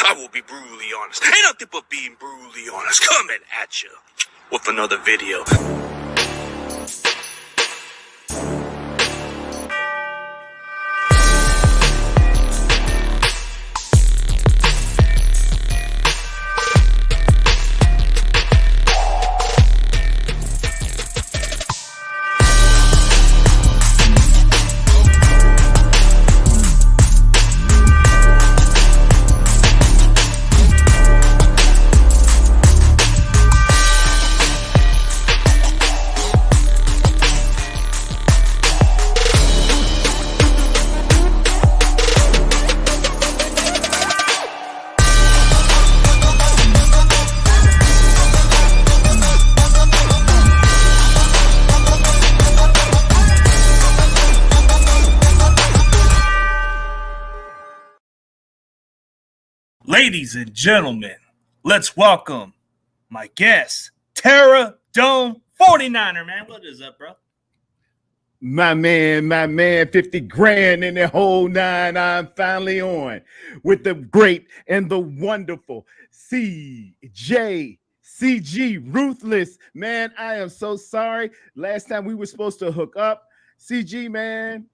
I will be brutally honest. Ain't nothing but being brutally honest. Coming at you with another video. Ladies and gentlemen, let's welcome my guest, Tarrerdome49er, man. What is up, bro? My man, 50 grand in the whole nine. I'm finally on with the great and the wonderful CG Ruthless. Man, I am so sorry. Last time we were supposed to hook up, CG, man,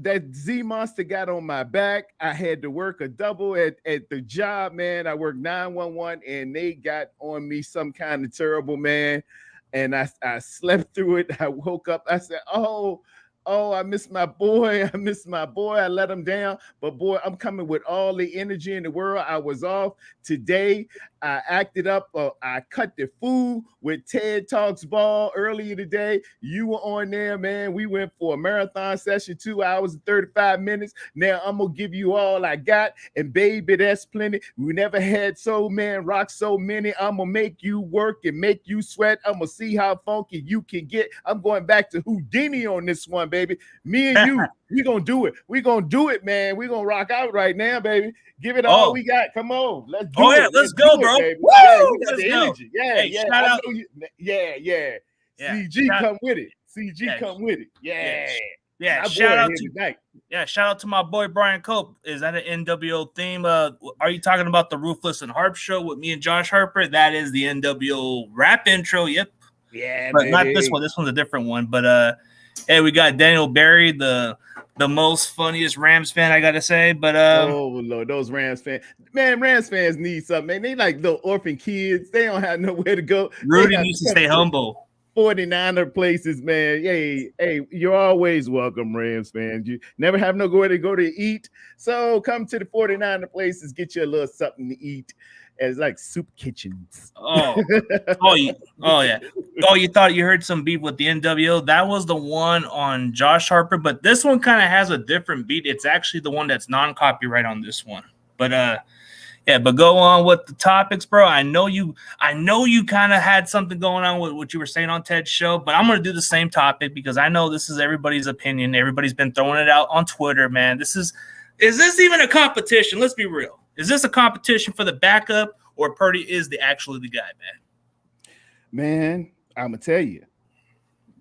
that Z Monster got on my back. I had to work a double at the job, man. I worked 911 and they got on me some kind of terrible, man. And I slept through it. I woke up. I said, oh, I miss my boy. I let him down. But boy, I'm coming with all the energy in the world. I was off today. I acted up. I cut the food with Ted Talks Ball earlier today. You were on there, man. We went for a marathon session, 2 hours and 35 minutes. Now I'm going to give you all I got. And baby, that's plenty. We never had rock so many. I'm going to make you work and make you sweat. I'm going to see how funky you can get. I'm going back to Houdini on this one, baby. Me and you, we going to do it. We going to do it, man. We going to rock out right now, baby. Give it all we got. Come on. Let's do it. Let's go, bro. Woo! Yeah, we got the energy. Hey, yeah. Shout out. CG, come with it. Come with it. Yeah. Shout out to my boy Brian Cope. Is that an NWO theme? Are you talking about the Ruthless and Harp show with me and Josh Harper? That is the NWO rap intro. Yep. Yeah, but baby. Not this one. This one's a different one. But hey, we got Daniel Barry, the most funniest Rams fan, I gotta say. But oh Lord, those Rams fans, man, Rams fans need something, man. They like little orphan kids. They don't have nowhere to go. Rudy needs to stay humble. 49er places, man. Hey, you're always welcome, Rams fans. You never have nowhere to go to eat. So come to the 49er places, get you a little something to eat. It's like soup kitchens. Yeah. Oh, you thought you heard some beat with the NWO? That was the one on Josh Harper, but this one kind of has a different beat. It's actually the one that's non-copyright on this one. But but go on with the topics, bro. I know you kind of had something going on with what you were saying on Ted's show, but I'm gonna do the same topic because I know this is everybody's opinion. Everybody's been throwing it out on Twitter, man. Is this even a competition? Let's be real. Is this a competition for the backup, or Purdy is actually the guy, man? Man, I'm going to tell you,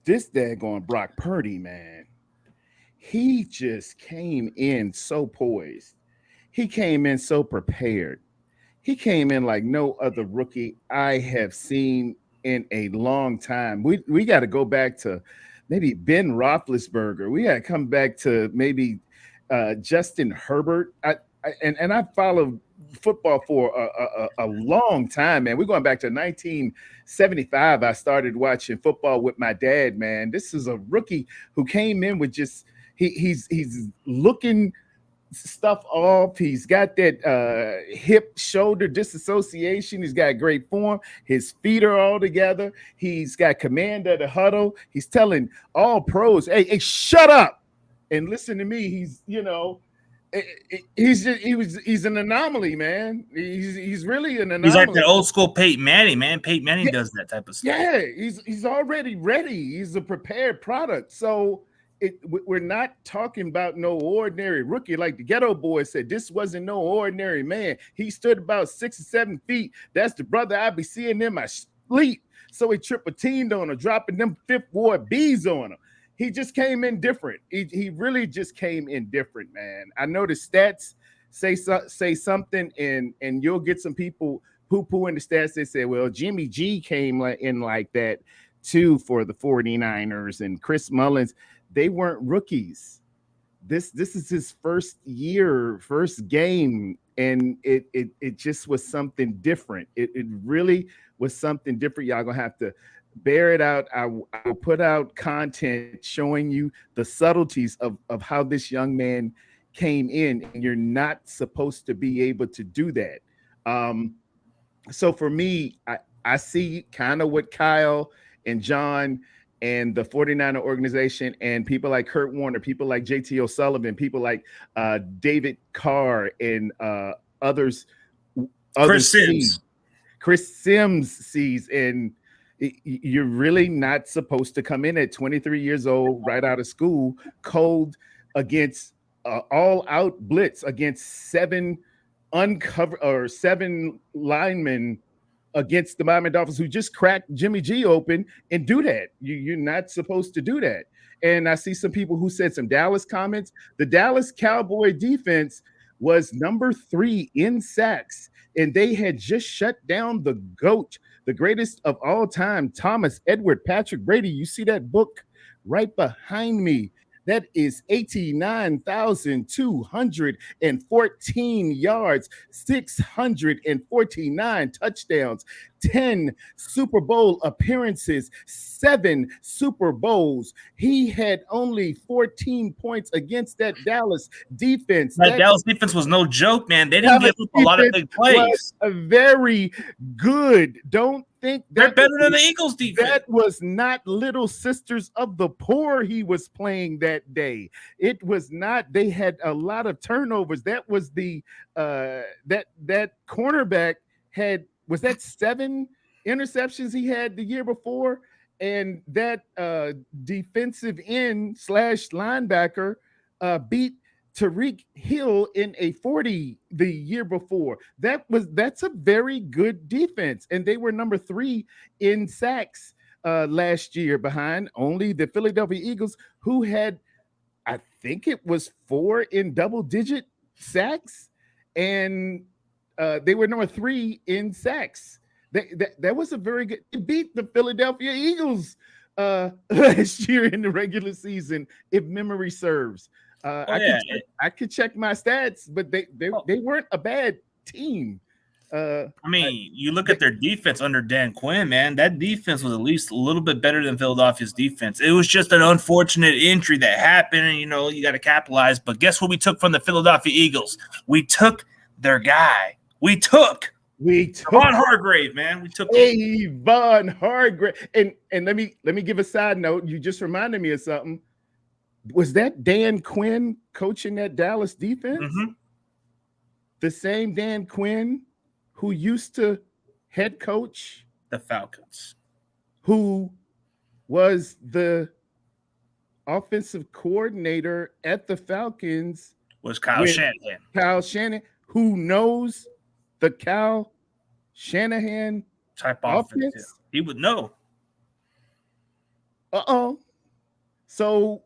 this daggone Brock Purdy, man, he just came in so poised. He came in so prepared. He came in like no other rookie I have seen in a long time. We got to go back to maybe Ben Roethlisberger. We got to come back to maybe Justin Herbert. And I followed football for a long time, man. We're going back to 1975. I started watching football with my dad, man. This is a rookie who came in with just he's looking stuff off. He's got that hip shoulder disassociation. He's got great form. His feet are all together. He's got command of the huddle. He's telling all pros, hey, shut up and listen to me. He's he's an anomaly, man. He's really an anomaly. He's like the old school Peyton Manning, man. Peyton Manning does that type of stuff. Yeah, he's already ready. He's a prepared product. So we're not talking about no ordinary rookie. Like the Ghetto Boy said, this wasn't no ordinary man. He stood about 6 or 7 feet. That's the brother I be seeing in my sleep. So he triple teamed on him, dropping them Fifth Ward B's on him. He just came in different. He really just came in different, man. I know the stats say something, and you'll get some people poo-pooing the stats. They say, well, Jimmy G came in like that too for the 49ers, and Chris Mullins. They weren't rookies. This is his first game, and it just was something different. It really was something different. Y'all gonna have to bear it out. I will put out content showing you the subtleties of how this young man came in, and you're not supposed to be able to do that. So for me, I see kind of what Kyle and John and the 49er organization and people like Kurt Warner, people like JT O'Sullivan, people like David Carr and others Chris Sims sees. And you're really not supposed to come in at 23 years old, right out of school, cold against all out blitz against seven linemen against the Miami Dolphins, who just cracked Jimmy G open, and do that. You're not supposed to do that. And I see some people who said some Dallas comments. The Dallas Cowboy defense was number 3 in sacks, and they had just shut down the GOAT, the greatest of all time, Thomas Edward Patrick Brady. You see that book right behind me? That is 89,214 yards, 649 touchdowns, 10 Super Bowl appearances, 7 Super Bowls. He had only 14 points against that Dallas defense. That Dallas defense was no joke, man. They didn't give up a lot of big plays. Very good. Don't think they're better than the Eagles defense. That was not Little Sisters of the Poor he was playing that day. It was not. They had a lot of turnovers. That was the that cornerback had, was that 7 interceptions he had the year before, and that defensive end / linebacker beat Tariq Hill in a 40 the year before. That's a very good defense, and they were number 3 in sacks last year, behind only the Philadelphia Eagles, who had, I think it was 4 in double-digit sacks, and they were number 3 in sacks. That was a very good. They beat the Philadelphia Eagles last year in the regular season, if memory serves. I could check my stats, but they weren't a bad team. You look at their defense under Dan Quinn, man. That defense was at least a little bit better than Philadelphia's defense. It was just an unfortunate injury that happened, and you got to capitalize. But guess what we took from the Philadelphia Eagles? We took their guy. We took Von Hargrave, man. We took Von Hargrave. And let me give a side note. You just reminded me of something. Was that Dan Quinn coaching that Dallas defense? Mm-hmm. The same Dan Quinn who used to head coach the Falcons, who was the offensive coordinator at the Falcons, was Kyle Shanahan. Kyle Shanahan, who knows the Kyle Shanahan type offense. He would know. So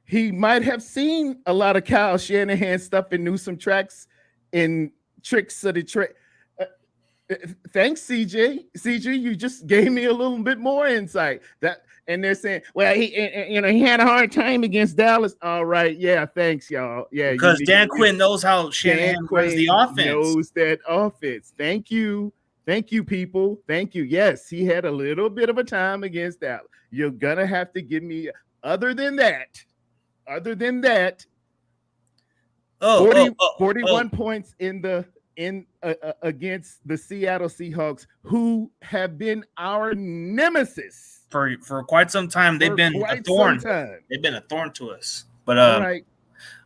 he might have seen a lot of Kyle Shanahan stuff and knew some tricks of the trade. Thanks, CJ. CJ, you just gave me a little bit more insight. And they're saying, well, he had a hard time against Dallas. All right, yeah, thanks, y'all. Yeah, because Dan Quinn knows how Shanahan runs the offense. Knows that offense. Thank you, people. Thank you. Yes, he had a little bit of a time against Dallas. You're gonna have to give me. Other than that, 41 points against the Seattle Seahawks, who have been our nemesis for quite some time. They've been a thorn. They've been a thorn to us. But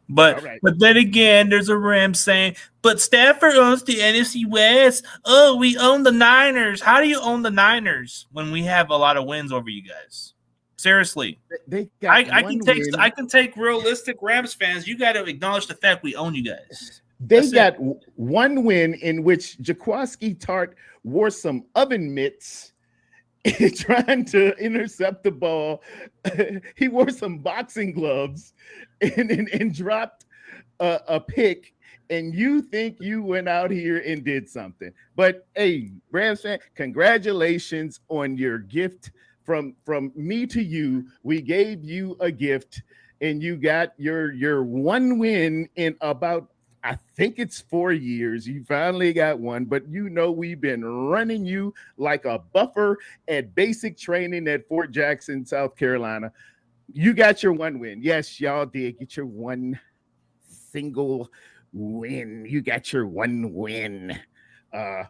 But then again, there's a Ram saying, but Stafford owns the NFC West. Oh, we own the Niners. How do you own the Niners when we have a lot of wins over you guys? Seriously. I can take realistic Rams fans. You got to acknowledge the fact we own you guys. They got one win in which Jaquiski Tart wore some oven mitts trying to intercept the ball. He wore some boxing gloves and dropped a pick and you think you went out here and did something. But hey, Rams fan, congratulations on your gift from me to you. We gave you a gift, and you got your one win in about, I think it's 4 years. You finally got one, but we've been running you like a buffer at basic training at Fort Jackson, South Carolina. You got your one win. Yes, y'all did get your one single win. You got your one win. Uh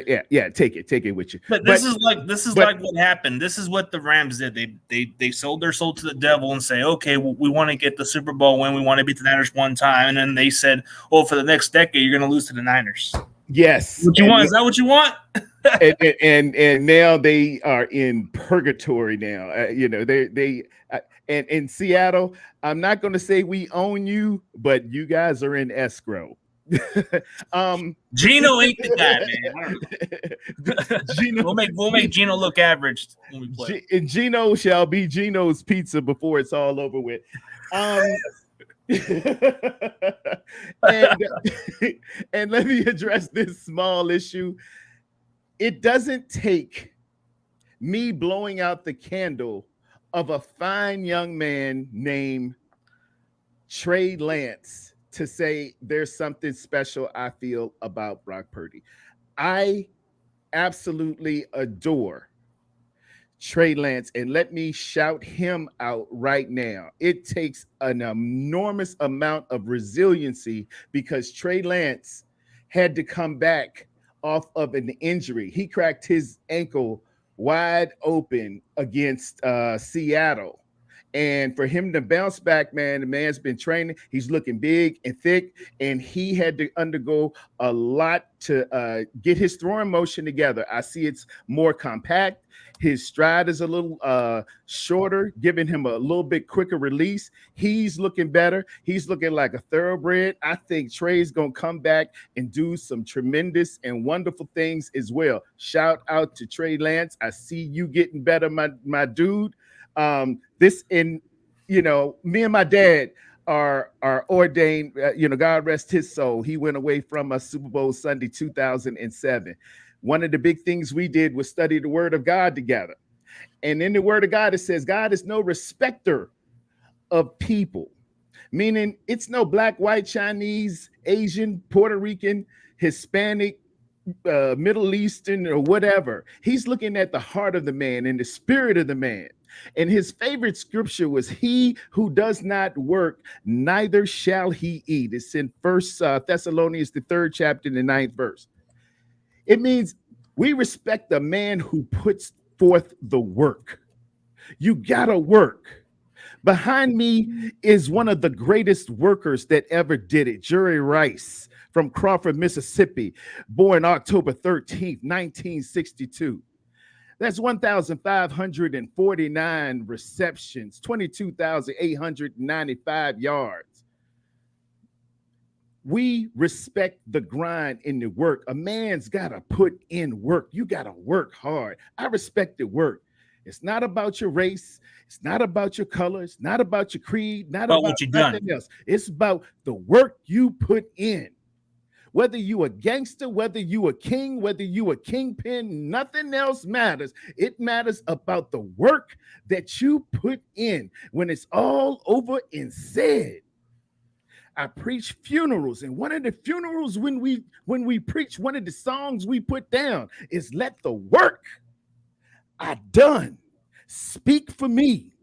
yeah, take it with you. But this is like what happened. This is what the Rams did. They sold their soul to the devil and say, okay, we want to get the Super Bowl win. We want to beat the Niners one time. And then they said, oh, for the next decade, you're going to lose to the Niners. Yes. What you want? Is that what you want? and now they are in purgatory now. They and in Seattle, I'm not going to say we own you, but you guys are in escrow. Gino ain't the guy, man. Gino, we'll make Gino look average when we play. And Gino shall be Gino's pizza before it's all over with. And let me address this small issue. It doesn't take me blowing out the candle of a fine young man named Trey Lance to say there's something special I feel about Brock Purdy. I absolutely adore Trey Lance, and let me shout him out right now. It takes an enormous amount of resiliency because Trey Lance had to come back off of an injury. He cracked his ankle wide open against Seattle. And for him to bounce back, man, the man's been training. He's looking big and thick, and he had to undergo a lot to get his throwing motion together. I see it's more compact. His stride is a little shorter, giving him a little bit quicker release. He's looking better. He's looking like a thoroughbred. I think Trey's going to come back and do some tremendous and wonderful things as well. Shout out to Trey Lance. I see you getting better, my dude. Me and my dad are ordained, God rest his soul. He went away from us Super Bowl Sunday 2007. One of the big things we did was study the Word of God together. And in the Word of God, it says God is no respecter of people, meaning it's no black, white, Chinese, Asian, Puerto Rican, Hispanic, Middle Eastern, or whatever. He's looking at the heart of the man and the spirit of the man. And his favorite scripture was, he who does not work, neither shall he eat. It's in First Thessalonians, the 3rd chapter, in the 9th verse. It means we respect the man who puts forth the work. You gotta work. Behind me is one of the greatest workers that ever did it, Jerry Rice from Crawford, Mississippi, born October 13th, 1962. That's 1,549 receptions, 22,895 yards. We respect the grind in the work. A man's got to put in work. You got to work hard. I respect the work. It's not about your race. It's not about your color. It's not about your creed. Not about what you nothing else. It's about the work you put in. Whether you a gangster, whether you a king, whether you a kingpin, nothing else matters. It matters about the work that you put in. When it's all over and said, I preach funerals, and one of the funerals when we preach, one of the songs we put down is "Let the work I done speak for me."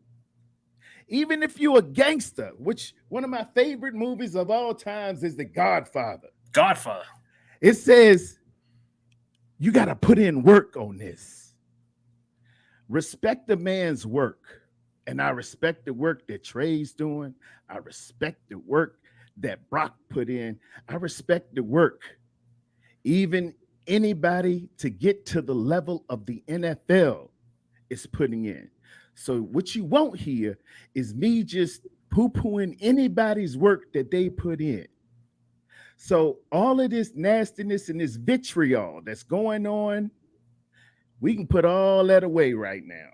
Even if you're a gangster, which one of my favorite movies of all times is The Godfather. It says you got to put in work on this. Respect the man's work. And I respect the work that Trey's doing. I respect the work that Brock put in. I respect the work. Even anybody to get to the level of the NFL is putting in. So what you won't hear is me just poo-pooing anybody's work that they put in. So all of this nastiness and this vitriol that's going on, we can put all that away right now.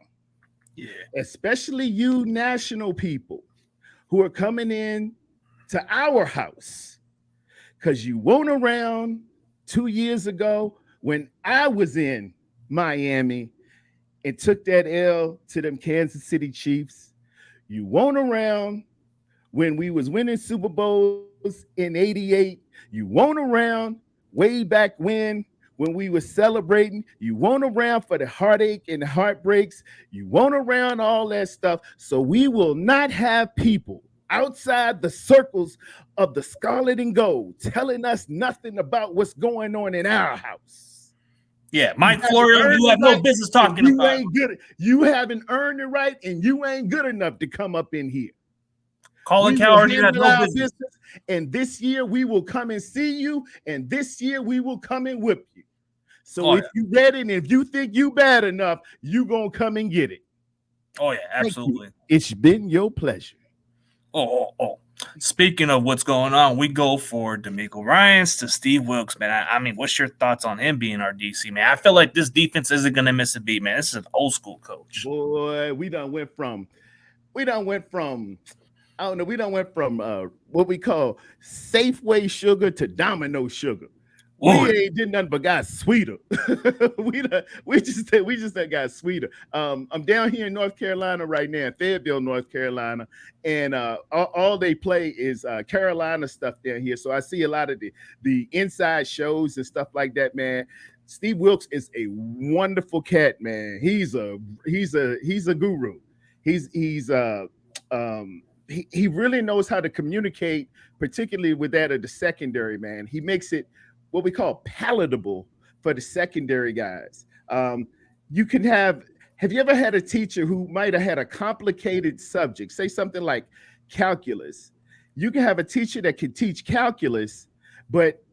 Yeah. Especially you national people who are coming in to our house because you weren't around 2 years ago when I was in Miami and took that L to them Kansas City Chiefs. You weren't around when we was winning Super Bowls in '88. You weren't around way back when we were celebrating. You weren't around for the heartache and heartbreaks. You weren't around all that stuff. So we will not have people outside the circles of the scarlet and gold telling us nothing about what's going on in our house. Yeah, Mike Florio, you have no business talking you about. Ain't good. You haven't earned the right, and you ain't good enough to come up in here. Colin Cowherd, you have no business. And this year we will come and see you, and this year we will come and whip you. So if you ready and if you think you bad enough, you gonna come and get it. Oh yeah, absolutely. It's been your pleasure. Oh. Speaking of what's going on, we go for DeMeco Ryans to Steve Wilkes, man. I mean, what's your thoughts on him being our DC, man? I feel like this defense isn't gonna miss a beat, man. This is an old school coach. Boy, we done went from I don't know, we done went from what we call Safeway sugar to Domino sugar. We ain't did nothing but got sweeter. we just got sweeter. I'm down here in North Carolina right now, in Fayetteville, North Carolina, and all they play is Carolina stuff down here. So I see a lot of the inside shows and stuff like that, man. Steve Wilkes is a wonderful cat, man. He's a guru. He really knows how to communicate, particularly with that of the secondary, man. He makes it what we call palatable for the secondary guys. You can have you ever had a teacher who might have had a complicated subject, say something like calculus? You can have a teacher that can teach calculus, but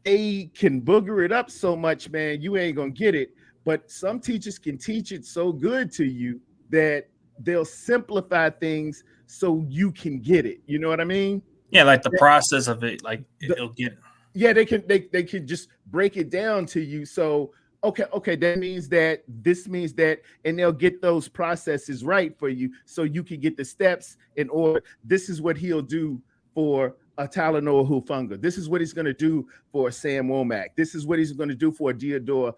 they can booger it up so much, man, you ain't gonna get it. But some teachers can teach it so good to you that they'll simplify things so you can get it. You know what I mean? Yeah, like the process of it, like it'll get it. Yeah, they can just break it down to you. So okay, that means that, this means that, and they'll get those processes right for you so you can get the steps in order. This is what he'll do for a Talanoa Hufanga. This is what he's going to do for Sam Womack. This is what he's going to do for Deodore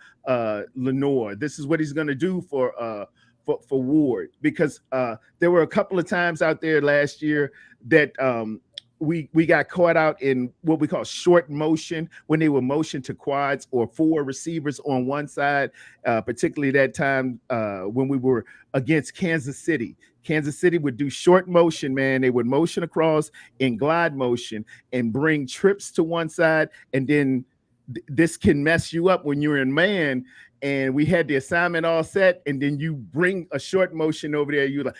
Lenore. This is what he's going to do for Ward, because there were a couple of times out there last year that we got caught out in what we call short motion, when they were motion to quads or four receivers on one side, particularly that time when we were against Kansas City. Kansas City would do short motion, man. They would motion across in glide motion and bring trips to one side. And then this can mess you up when you're in man. And we had the assignment all set. And then you bring a short motion over there. You like,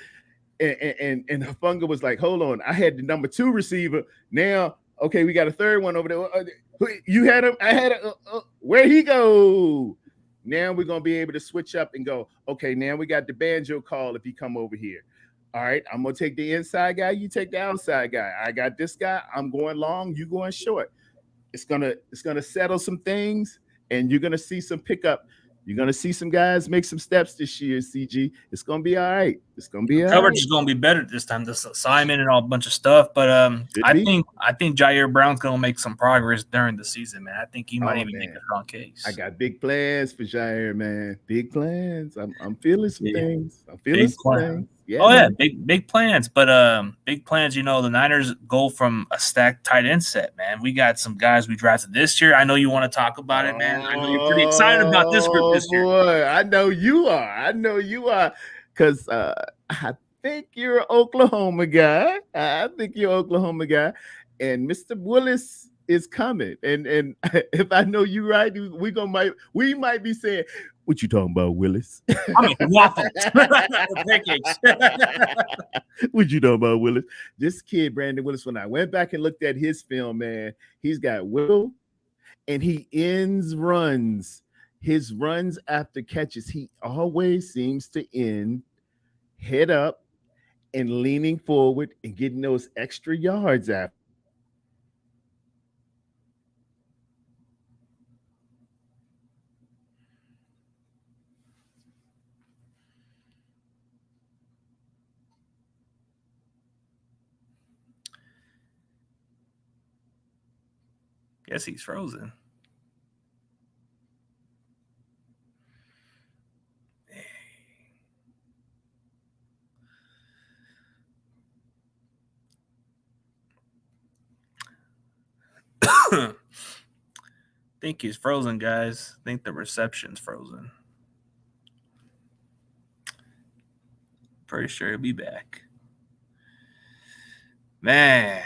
and Hufanga was like, hold on, I had the number 2 receiver. Now, okay, we got a third one over there. You had him. I had a, where he go? Now we're going to be able to switch up and go, okay, now we got the banjo call if he come over here. All right, I'm going to take the inside guy. You take the outside guy. I got this guy. I'm going long. You going short. It's going to settle some things, and you're going to see some pickup. You're going to see some guys make some steps this year, CG. It's going to be all right. It's going to be all right. Coverage is going to be better this time. This assignment and all a bunch of stuff. But I think Jair Brown's going to make some progress during the season, man. I think he might even make a strong case. I got big plans for Jair, man. Big plans. I'm feeling some things. I'm feeling some things. Yeah, big plans. But big plans, you know, the Niners go from a stacked tight end set, man. We got some guys we drafted this year. I know you want to talk about it, man. I know you're pretty excited about this group this year. Boy, I know you are. Because I think you're an Oklahoma guy. And Mr. Willis is coming. And if I know you right, we might be saying, what you talking about, Willis? I mean, waffles. Pancakes. What you talking about, Willis? This kid, Brandon Willis, when I went back and looked at his film, man, he's got will, and he ends runs. His runs after catches, he always seems to end head up and leaning forward and getting those extra yards after. Guess he's frozen. Think he's frozen, guys. Think the reception's frozen. Pretty sure he'll be back. Man,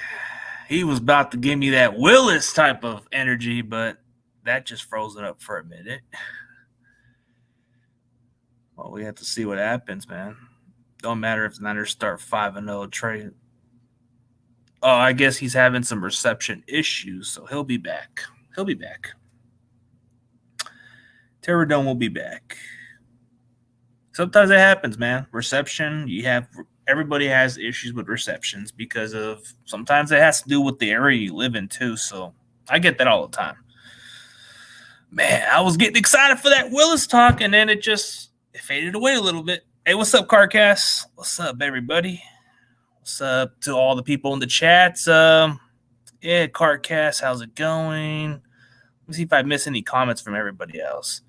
he was about to give me that Willis type of energy, but that just frozen up for a minute. Well, we have to see what happens, man. Don't matter if the Niners start 5-0 trade. Oh, I guess he's having some reception issues, so he'll be back. He'll be back. Tarrerdome will be back. Sometimes it happens, man. Reception, everybody has issues with receptions because of sometimes it has to do with the area you live in too. So I get that all the time. Man, I was getting excited for that Willis talk, and then it faded away a little bit. Hey, what's up, Carcast? What's up, everybody? What's up to all the people in the chats? Yeah, Carcast, how's it going? Let me see if I miss any comments from everybody else.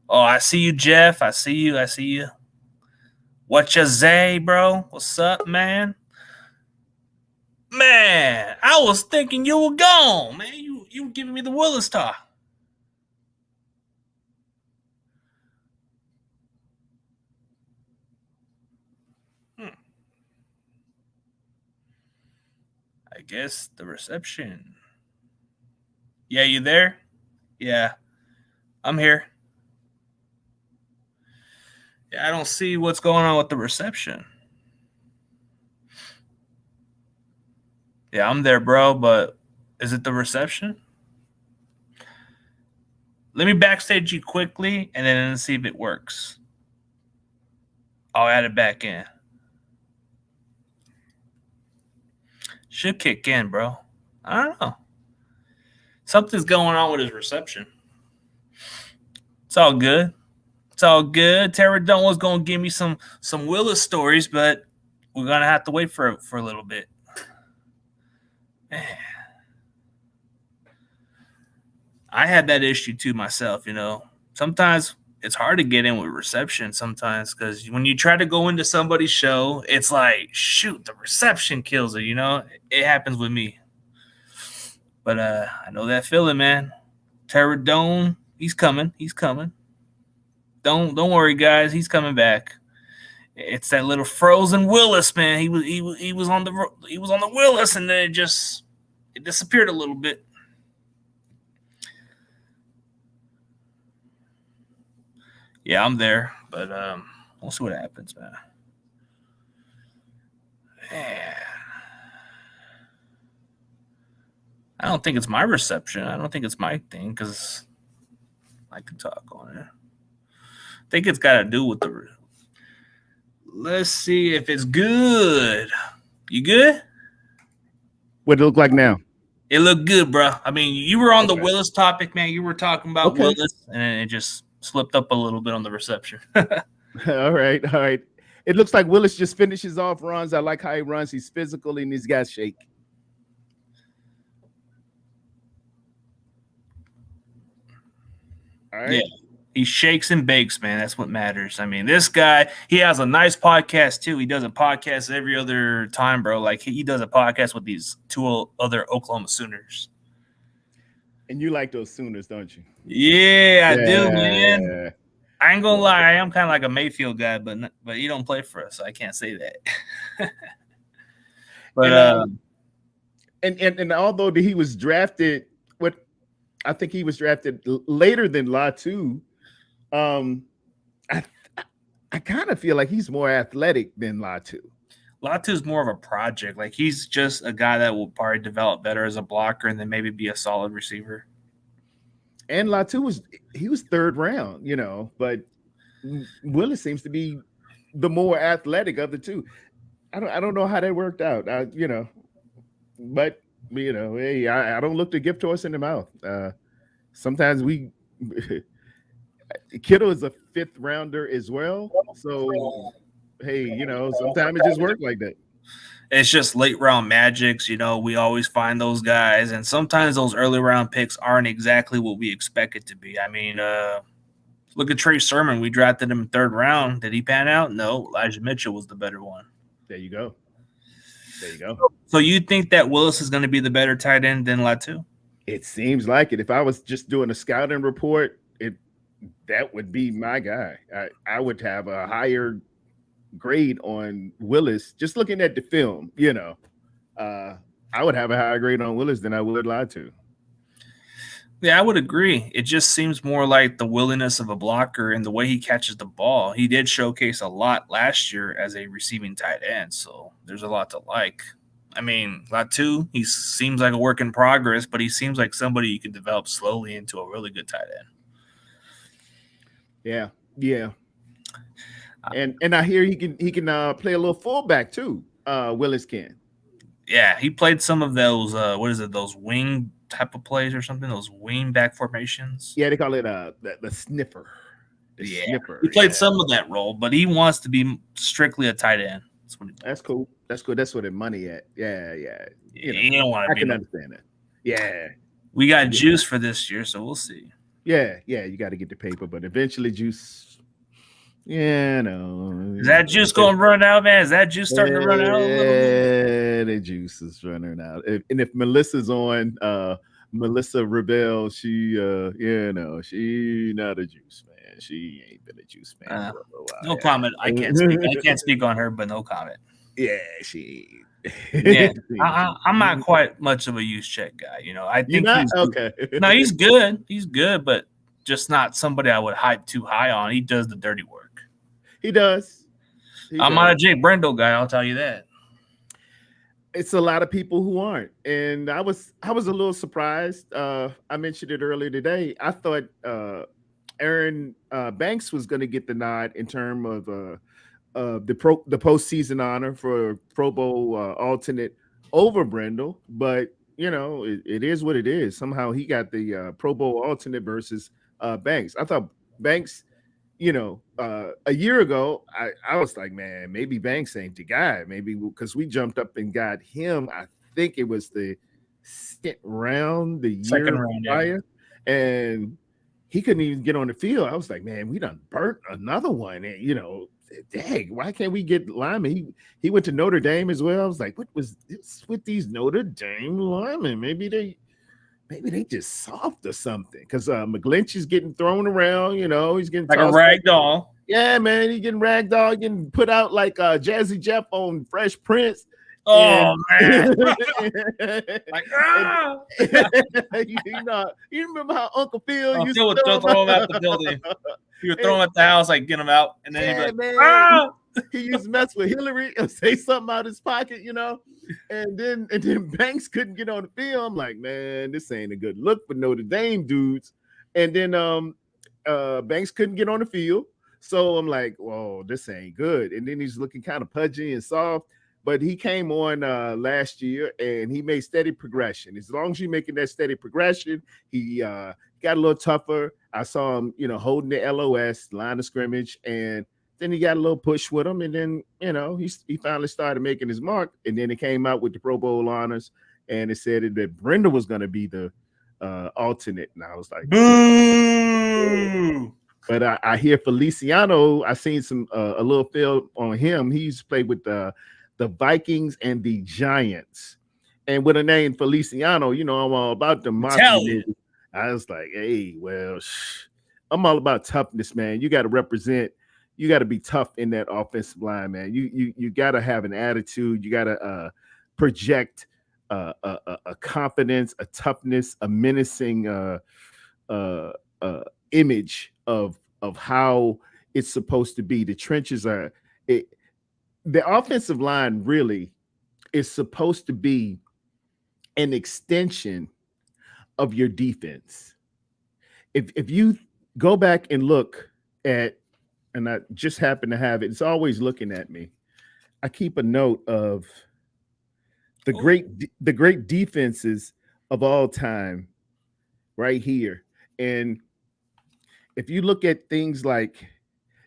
Oh, I see you, Jeff. I see you. What ya say, bro? What's up, man? Man, I was thinking you were gone, man. You were giving me the Willis talk. I guess the reception. Yeah, you there? Yeah, I'm here. Yeah, I don't see what's going on with the reception. Yeah, I'm there, bro, but is it the reception? Let me backstage you quickly and then see if it works. I'll add it back in. Should kick in, bro. I don't know. Something's going on with his reception. It's all good. Tarrerdome was going to give me some Willis stories, but we're going to have to wait for a little bit. Man. I had that issue too myself, Sometimes it's hard to get in with reception sometimes because when you try to go into somebody's show, it's like, shoot, the reception kills it, It happens with me. But I know that feeling, man. Tarrerdome, he's coming. Don't worry, guys. He's coming back. It's that little frozen Willis, man. He was on the Willis, and then it disappeared a little bit. Yeah, I'm there, but we'll see what happens, man. I don't think it's my reception. I don't think it's my thing because I can talk on it. I think it's got to do with the. Let's see if it's good. You good? What it look like now? It looked good, bro. I mean, you were on the Willis topic, man. You were talking about Willis, and it just slipped up a little bit on the reception. All right. It looks like Willis just finishes off runs. I like how he runs. He's physical, and he's got shake. All right. Yeah. He shakes and bakes, man. That's what matters. I mean, this guy, he has a nice podcast, too. He does a podcast every other time, bro. Like, he does a podcast with these two other Oklahoma Sooners. And you like those Sooners, don't you? Yeah, I do, man. I ain't gonna lie. I am kind of like a Mayfield guy, but he don't play for us, so I can't say that. But and although he was drafted, I think he was drafted later than Latu. I kind of feel like he's more athletic than Latu. Latu's more of a project. Like, he's just a guy that will probably develop better as a blocker and then maybe be a solid receiver. And Latu was third round, but Willis seems to be the more athletic of the two. I don't know how that worked out. But hey, I don't look the gift horse in the mouth. Sometimes Kittle is a fifth rounder as well. So hey, sometimes it just worked like that. It's just late round magics. We always find those guys, and sometimes those early round picks aren't exactly what we expect it to be. I mean, look at Trey Sermon. We drafted him in 3rd round. Did he pan out? No. Elijah Mitchell was the better one. There you go. So you think that Willis is going to be the better tight end than Latu? It seems like it. If I was just doing a scouting report, that would be my guy. I would have a higher grade on Willis just looking at the film. I would have a higher grade on Willis than I would Latu. Yeah, I would agree. It just seems more like the willingness of a blocker and the way he catches the ball. He did showcase a lot last year as a receiving tight end, so there's a lot to like. I mean, Latu, he seems like a work in progress, but he seems like somebody you can develop slowly into a really good tight end. Yeah. And I hear he can play a little fullback too. Willis can. Yeah, he played some of those. Those wing type of plays or something? Those wing back formations. Yeah, they call it the sniffer. Sniffer. He played some of that role, but he wants to be strictly a tight end. That's cool. That's where the money at. Yeah. You don't want to. I can understand that. Yeah. We got Juice for this year, so we'll see. Yeah. You got to get the paper, but eventually Juice. Yeah, no. Is that Juice going to run out, man? Is that Juice starting to run out a little bit? Yeah, the Juice is running out. And if Melissa's on, Melissa Rebel, she not a Juice fan. She ain't been a Juice fan for a while. No comment. I can't speak. I can't speak on her, but no comment. Yeah, she. Yeah, I'm not quite much of a use check guy. I think he's okay. No, he's good. He's good, but just not somebody I would hype too high on. He does the dirty work. He does. I'm not a Jake Brendel guy. I'll tell you that. It's a lot of people who aren't, and I was a little surprised. I mentioned it earlier today. I thought Aaron Banks was going to get the nod in terms of the postseason honor for Pro Bowl alternate over Brendel, but it is what it is. Somehow he got the Pro Bowl alternate versus Banks. I thought Banks, a year ago, I was like, man, maybe Banks ain't the guy. Maybe because we jumped up and got him. I think it was the second round, the second year round, prior, and he couldn't even get on the field. I was like, man, we done burnt another one. And, dang, why can't we get linemen? He went to Notre Dame as well. I was like, what was this with these Notre Dame linemen? Maybe they just soft or something. Because McGlinch is getting thrown around, he's getting like a rag doll. Yeah, man, he's getting rag doll, getting put out like Jazzy Jeff on Fresh Prince. Oh man! You remember how Uncle Phil used to throw him out the building. He would throw him at the house, like get him out, and then he used to mess with Hillary and say something out of his pocket, and then Banks couldn't get on the field. I'm like, man, this ain't a good look for Notre Dame dudes. And then Banks couldn't get on the field, so I'm like, whoa, this ain't good. And then he's looking kind of pudgy and soft. But he came on last year and he made steady progression. As long as you're making that steady progression, he got a little tougher. I saw him, holding the LOS, line of scrimmage, and then he got a little push with him. And then, he finally started making his mark. And then it came out with the Pro Bowl honors, and it said that Brenda was going to be the alternate. And I was like, boo! But I hear Feliciano, I seen some a little film on him. He's played with the Vikings and the Giants. And with a name Feliciano, I'm all about the mafia. I was like, hey, well, I'm all about toughness, man. You got to represent, you got to be tough in that offensive line, man. You got to have an attitude. You got to project a confidence, a toughness, a menacing image of how it's supposed to be. The trenches are the offensive line really is supposed to be an extension of your defense. If you go back and look at, and I just happen to have it, it's always looking at me. I keep a note of the great defenses of all time right here. And if you look at things like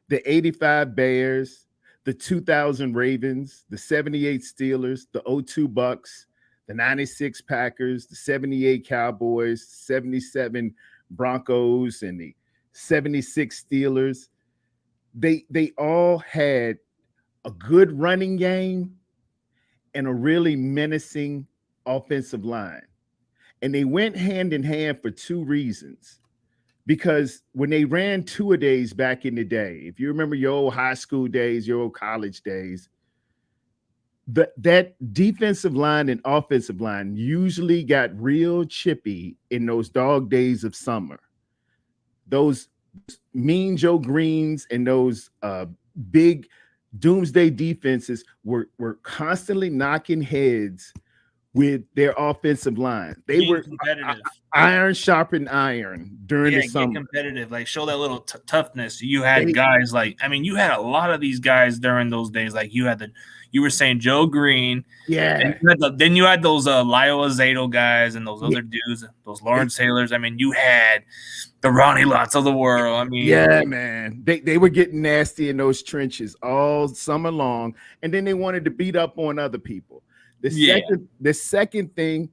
the 85 Bears, the 2000 Ravens, the 78 Steelers, the 02 Bucks, the 96 Packers, the 78 Cowboys, 77 Broncos, and the 76 Steelers. They all had a good running game and a really menacing offensive line. And they went hand in hand for two reasons. Because when they ran two-a-days back in the day, if you remember your old high school days, your old college days, that defensive line and offensive line usually got real chippy in those dog days of summer. Those mean Joe Greens and those big doomsday defenses were constantly knocking heads with their offensive line. They were competitive. Iron sharpened iron during the summer. Competitive, like show that little toughness. You had guys like, I mean, you had a lot of these guys during those days. Like you were saying Joe Green. Yeah. Then you had those Lyle Azedo guys and those other dudes, those Lawrence Taylors. I mean, you had the Ronnie Lotts of the world. I mean, yeah, man. They were getting nasty in those trenches all summer long, and then they wanted to beat up on other people. The second thing,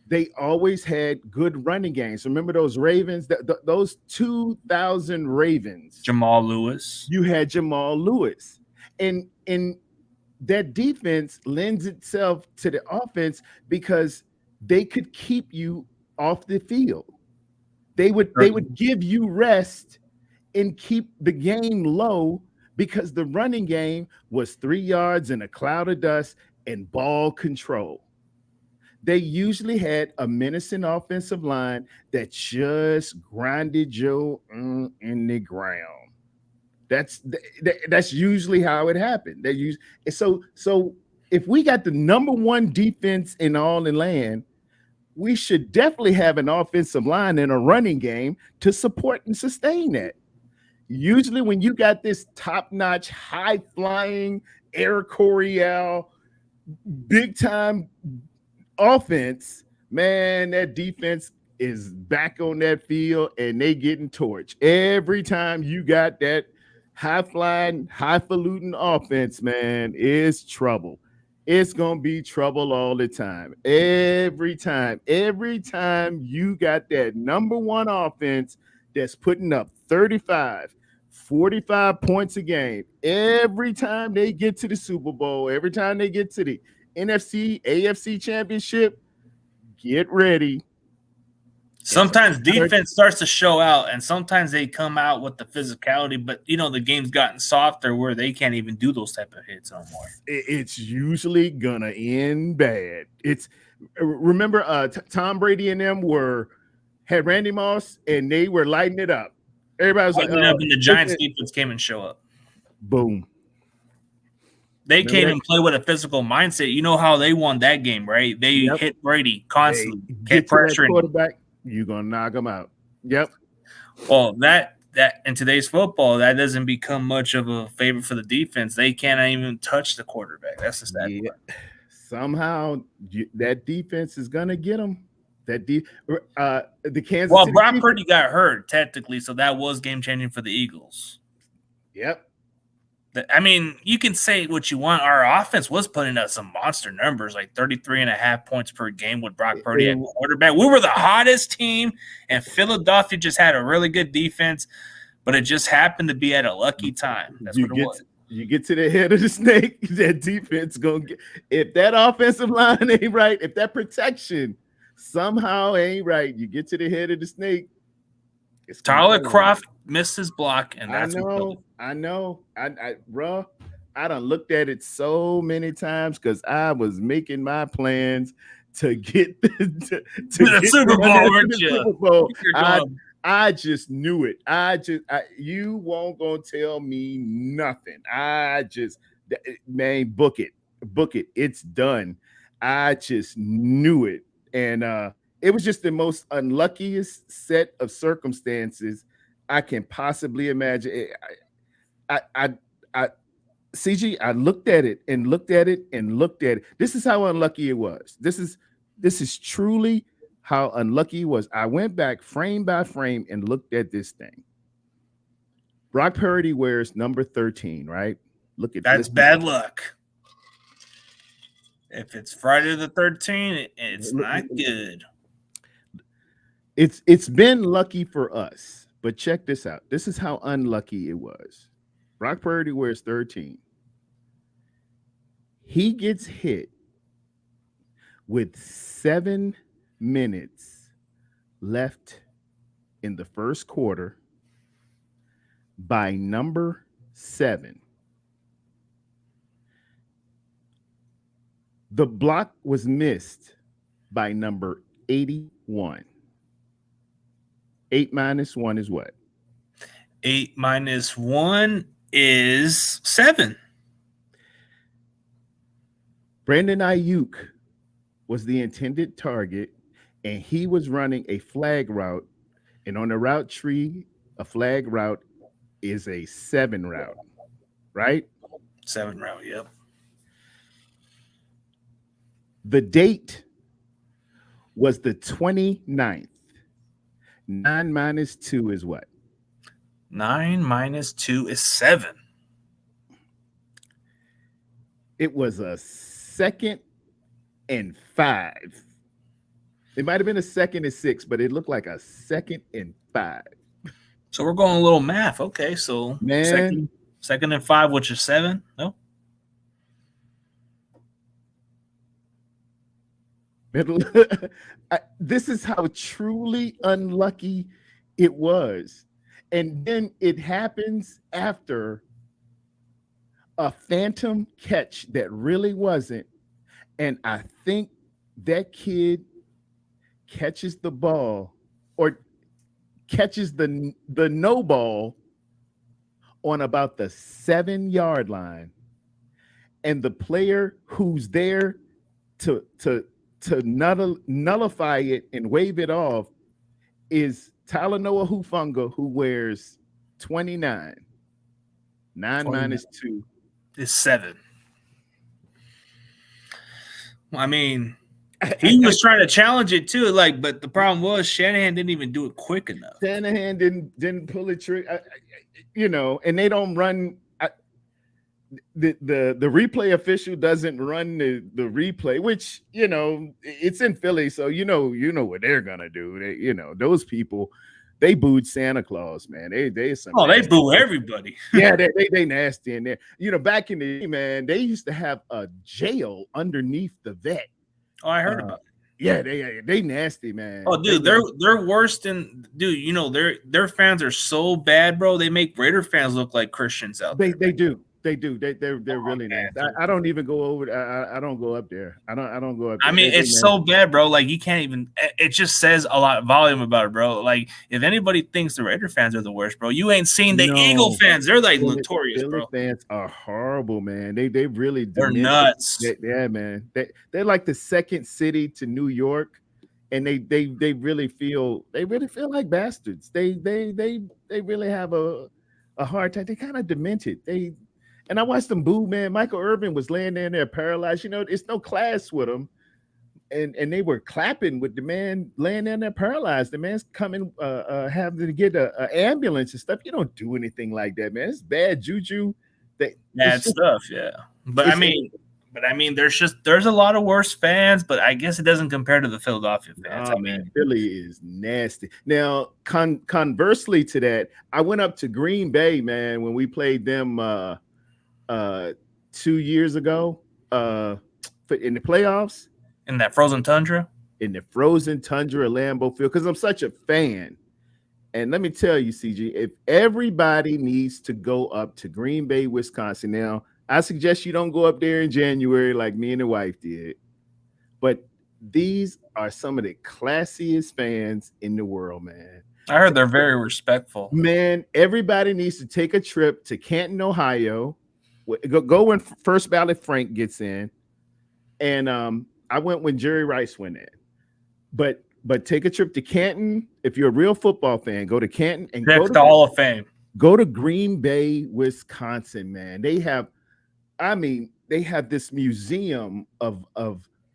they always had good running games. Remember those Ravens, those 2000 Ravens. Jamal Lewis. You had Jamal Lewis. And that defense lends itself to the offense because they could keep you off the field. They would give you rest and keep the game low because the running game was 3 yards in a cloud of dust and ball control. They usually had a menacing offensive line that just grinded you in the ground. That's usually how it happened. So if we got the number one defense in all the land, we should definitely have an offensive line and a running game to support and sustain that. Usually when you got this top-notch, high-flying Air Coryell, big-time offense, man, that defense is back on that field and they getting torched. Every time you got that high-flying, highfalutin offense, man, it's trouble. It's going to be trouble all the time. Every time you got that number one offense that's putting up 35, 45 points a game, every time they get to the Super Bowl, every time they get to the NFC, AFC championship, get ready. Sometimes defense starts to show out, and sometimes they come out with the physicality, but, you know, the game's gotten softer where they can't even do those type of hits no more. It's usually going to end bad. Remember Tom Brady and them had Randy Moss, and they were lighting it up. Everybody was lighting up, and the Giants defense came and show up. Boom. They came and played with a physical mindset. You know how they won that game, right? They hit Brady constantly, kept pressuring quarterback. You're gonna knock them out. Yep. Well, that in today's football, that doesn't become much of a favor for the defense. They can't even touch the quarterback. That's the sad part. Somehow that defense is gonna get them. The Kansas. Well, City Brock Purdy got hurt technically, so that was game changing for the Eagles. Yep. I mean, you can say what you want. Our offense was putting up some monster numbers, like 33.5 points per game with Brock Purdy at quarterback. We were the hottest team, and Philadelphia just had a really good defense, but it just happened to be at a lucky time. That's what it was. You get to the head of the snake, that defense going to get – if that offensive line ain't right, if that protection somehow ain't right, you get to the head of the snake. Tyler Kroft missed his block, and that's I know. Bro, I done looked at it so many times because I was making my plans to get to the Super Bowl, weren't you? Super Bowl. I just knew it. You won't gonna tell me nothing. Man, book it. It's done. I just knew it, and it was just the most unluckiest set of circumstances I can possibly imagine. CG, I looked at it and looked at it and looked at it. This is how unlucky it was. This is truly how unlucky it was. I went back frame by frame and looked at this thing. Brock Purdy wears number 13, right? Look at That's bad luck. If it's Friday the 13th, it's not good. It's been lucky for us, but check this out. This is how unlucky it was. Brock Purdy wears 13. He gets hit with 7 minutes left in the first quarter by number 7. The block was missed by number 81. 8 minus 1 is what? 8 minus 1 is 7. Brandon Ayuk was the intended target, and he was running a flag route. And on the route tree, a flag route is a 7 route, right? 7 route, yep. The date was the 29th. 9 minus 2 is what? 9 minus 2 is 7. It was a 2nd and 5. It might have been a 2nd and 6, but it looked like a 2nd and 5. So we're going a little math. Okay, so Man, second and 5, which is 7. No. This is how truly unlucky it was. And then it happens after a phantom catch that really wasn't. And I think that kid catches the ball or catches the no ball on about the 7-yard line. And the player who's there to nullify it and wave it off is Talanoa Hufanga, who wears 29. 9 minus 2 is 7. I mean, he was trying to challenge it too, but the problem was Shanahan didn't even do it quick enough. Shanahan didn't pull a trick, and they don't run. The replay official doesn't run the replay, which it's in Philly, so you know what they're gonna do. They, those people, they booed Santa Claus, man. They boo everybody. Yeah, they nasty in there. Back in the day, man, they used to have a jail underneath the vet. Oh, I heard about it. Yeah, they nasty, man. Oh, dude, they're worse than their fans are so bad, bro. They make Raider fans look like Christians out there. They do. They're really nasty. I don't even go over. I don't go up there. I don't go up there. I mean, it's so bad, bro. You can't even. It just says a lot of volume about it, bro. If anybody thinks the Raider fans are the worst, bro, you ain't seen the Eagle fans. They're notorious, Philly bro. Fans are horrible, man. They really they're nuts. Yeah, man. They're like the second city to New York, and they really feel like bastards. They really have a hard time. They kind of demented. And I watched them boo, man. Michael Irvin was laying there paralyzed. It's no class with him. And they were clapping with the man laying there paralyzed. The man's coming, having to get an ambulance and stuff. You don't do anything like that, man. It's bad juju. Bad stuff, yeah. But I mean, there's a lot of worse fans, but I guess it doesn't compare to the Philadelphia fans. Oh, man, Philly is nasty. Now, conversely to that, I went up to Green Bay, man, when we played them 2 years ago in the playoffs. In that frozen tundra? In the frozen tundra of Lambeau Field, because I'm such a fan. And let me tell you, CG, if everybody needs to go up to Green Bay, Wisconsin. Now, I suggest you don't go up there in January like me and the wife did. But these are some of the classiest fans in the world, man. I heard they're very respectful. Man, everybody needs to take a trip to Canton, Ohio. Go when First Ballot Frank gets in. And I went when Jerry Rice went in. But take a trip to Canton. If you're a real football fan, go to Canton and go to the Hall of Fame. Go to Green Bay, Wisconsin, man. They have this museum of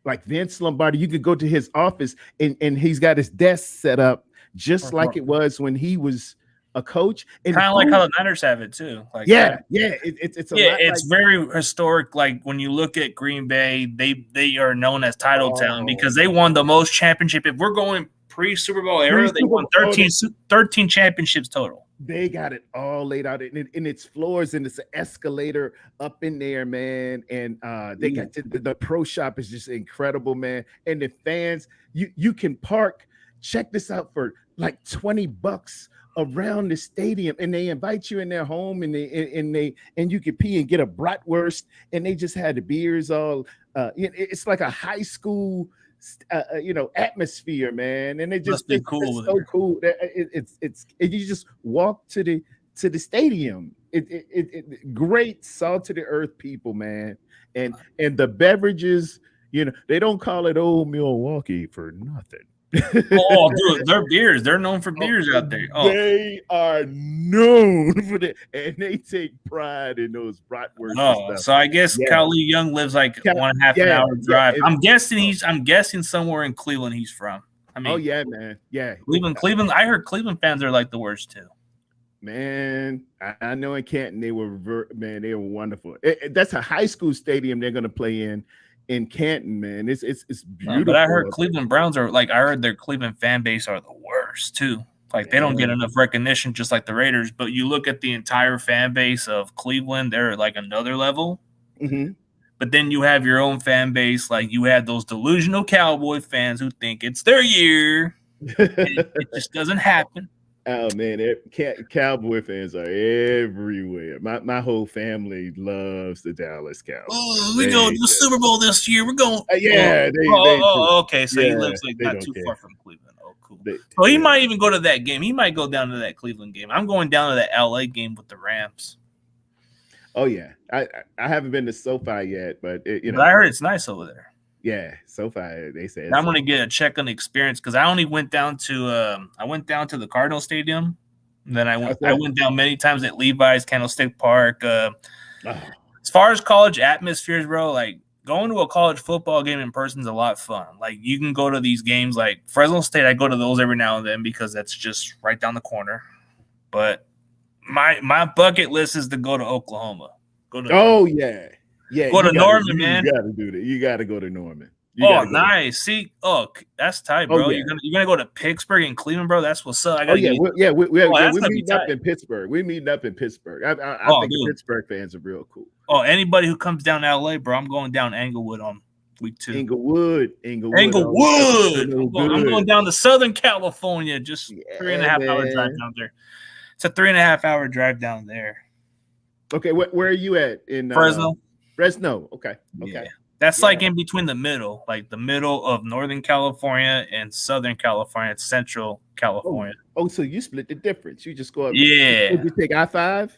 like Vince Lombardi. You could go to his office and he's got his desk set up just like it was when he was a coach, and Kind of like how the Niners have it too. Like it's a lot it's like, very historic. Like when you look at Green Bay, they are known as title town because Oh. they won the most championship. If we're going pre-Super Bowl era, they won 13 championships total. They got it all laid out in its floors, and it's an escalator up in there, man. And they got the pro shop is just incredible, man. And the fans, you can park. Check this out for like $20 around the stadium, and they invite you in their home, and you can pee and get a bratwurst, and they just had the beers all. It's like a high school. Atmosphere, man, and it's cool. So cool. You just walk to the stadium. Great salt to the earth people, man, and the beverages. They don't call it Old Milwaukee for nothing. Dude, their beers. They're known for beers out there. They are known for that, and they take pride in those bratwursts. So I guess Cal Lee Young lives like 1.5 an hour drive. I'm guessing somewhere in Cleveland he's from. I mean, man, yeah. Cleveland. I heard Cleveland fans are like the worst too. Man, I know in Canton they were they were wonderful. That's a high school stadium they're going to play in Canton, man. It's beautiful. But I heard Cleveland Browns are like, I heard their Cleveland fan base are the worst too. Like they don't get enough recognition, just like the Raiders. But you look at the entire fan base of Cleveland, they're like another level. Mm-hmm. But then you have your own fan base, like you had those delusional Cowboy fans who think it's their year. It just doesn't happen. Oh man, Cowboy fans are everywhere. My whole family loves the Dallas Cowboys. Oh, we're going to the Super Bowl this year. We're going. Okay. So he lives like not too far from Cleveland. Oh, cool. So he might even go to that game. He might go down to that Cleveland game. I'm going down to that LA game with the Rams. Oh yeah, I haven't been to SoFi yet, but but I heard it's nice over there. Yeah, SoFi. They say I'm gonna get a check on the experience because I only went down to the Cardinal Stadium. And then I went down many times at Levi's, Candlestick Park. As far as college atmospheres, bro, like going to a college football game in person is a lot of fun. Like you can go to these games like Fresno State. I go to those every now and then because that's just right down the corner. But my bucket list is to go to Oklahoma. Go to go to Norman, man. You got to do that. You got to go to Norman. Nice. See, that's tight, bro. You're gonna go to Pittsburgh and Cleveland, bro. That's what's up. We meeting up in Pittsburgh. We meeting up in Pittsburgh. I think the Pittsburgh fans are real cool. Anybody who comes down to LA, bro, I'm going down Englewood on week 2. Englewood. I'm going down to Southern California. Just 3.5 hour drive down there. It's a 3.5 hour drive down there. Okay, where are you at in Fresno? Fresno. Okay. Yeah. That's like in between the middle of Northern California and Southern California. It's Central California. So you split the difference. You just go up. Yeah. You take I-5?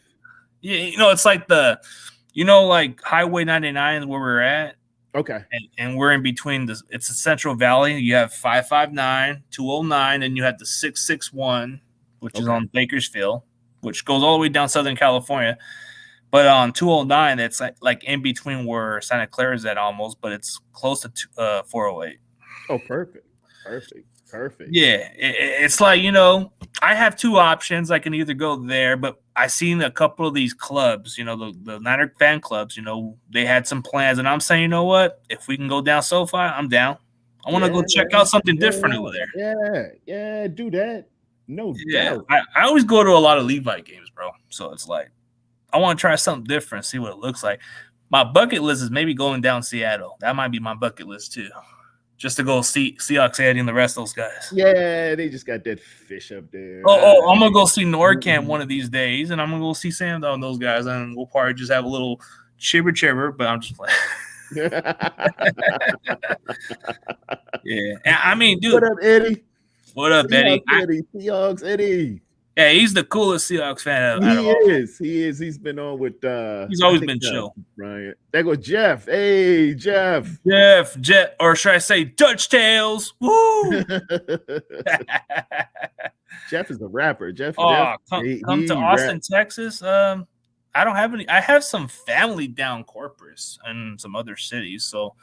Yeah, it's like like Highway 99 where we're at. Okay. And we're in between it's the Central Valley. You have 559, 209, and you have the 661, which is on Bakersfield, which goes all the way down Southern California. But on 209, it's like in between where Santa Clara is at almost, but it's close to 408. Oh, perfect. Yeah, it's like, I have 2 options. I can either go there, but I seen a couple of these clubs, the Niner fan clubs, they had some plans. And I'm saying, you know what? If we can go down SoFi, I'm down. I want to go check out something different over there. Yeah, do that. No doubt. I always go to a lot of Levi games, bro. So it's like, I want to try something different, see what it looks like. My bucket list is maybe going down Seattle. That might be my bucket list too. Just to go see Seahawks Eddie and the rest of those guys. Yeah, they just got that fish up there. I'm going to go see NorCamp one of these days, and I'm going to go see Sam and those guys, and we'll probably just have a little chibber, but I'm just playing. Yeah. I mean, dude. What up, Eddie? What up, Eddie? Seahawks Eddie. Yeah, he's the coolest Seahawks fan. He is. He's been on with. He's always been chill. Right. There goes Jeff. Hey, Jeff, or should I say Dutch Tales? Woo! Jeff is a rapper. Jeff. Come to Austin, Texas. I don't have any. I have some family down Corpus and some other cities. So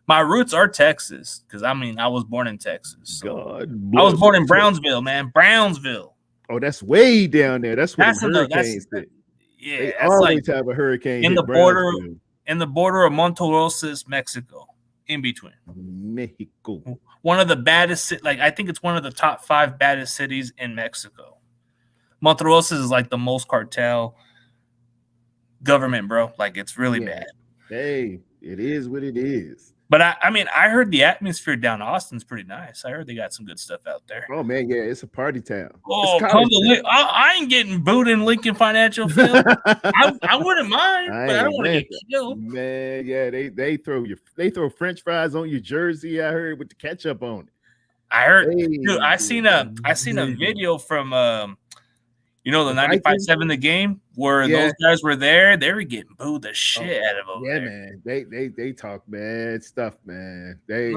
my roots are Texas because I was born in Texas. So. God, I was born in Brownsville, man. Brownsville. Oh, that's way down there. That's where That's the hurricanes sit. yeah, They that's like always have a hurricane in the hit border Brownsville, in the border of Monterrey, Mexico, in between. Mexico. One of the baddest, like I think it's one of the top 5 baddest cities in Mexico. Monterrey is like the most cartel government, bro. Like it's really bad. Hey, it is what it is. But I mean, I heard the atmosphere down Austin's pretty nice. I heard they got some good stuff out there. Oh man, yeah, it's a party town. Oh, come to I ain't getting booed in Lincoln Financial Field. I wouldn't mind, but I don't want to get killed. Man, yeah, they throw French fries on your jersey. I heard with the ketchup on it. I heard. Dude, I seen a video from the 95.7 The Game where those guys were there. They were getting booed the shit out of them. Yeah, man. They talk bad stuff, man. They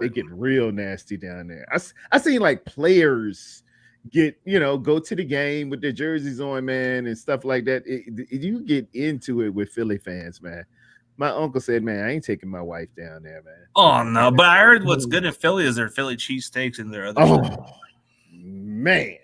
get real nasty down there. I seen like players get go to the game with their jerseys on, man, and stuff like that. You get into it with Philly fans, man. My uncle said, man, I ain't taking my wife down there, man. Oh no, but I heard what's good in Philly is their Philly cheesesteaks and their other stuff. Man.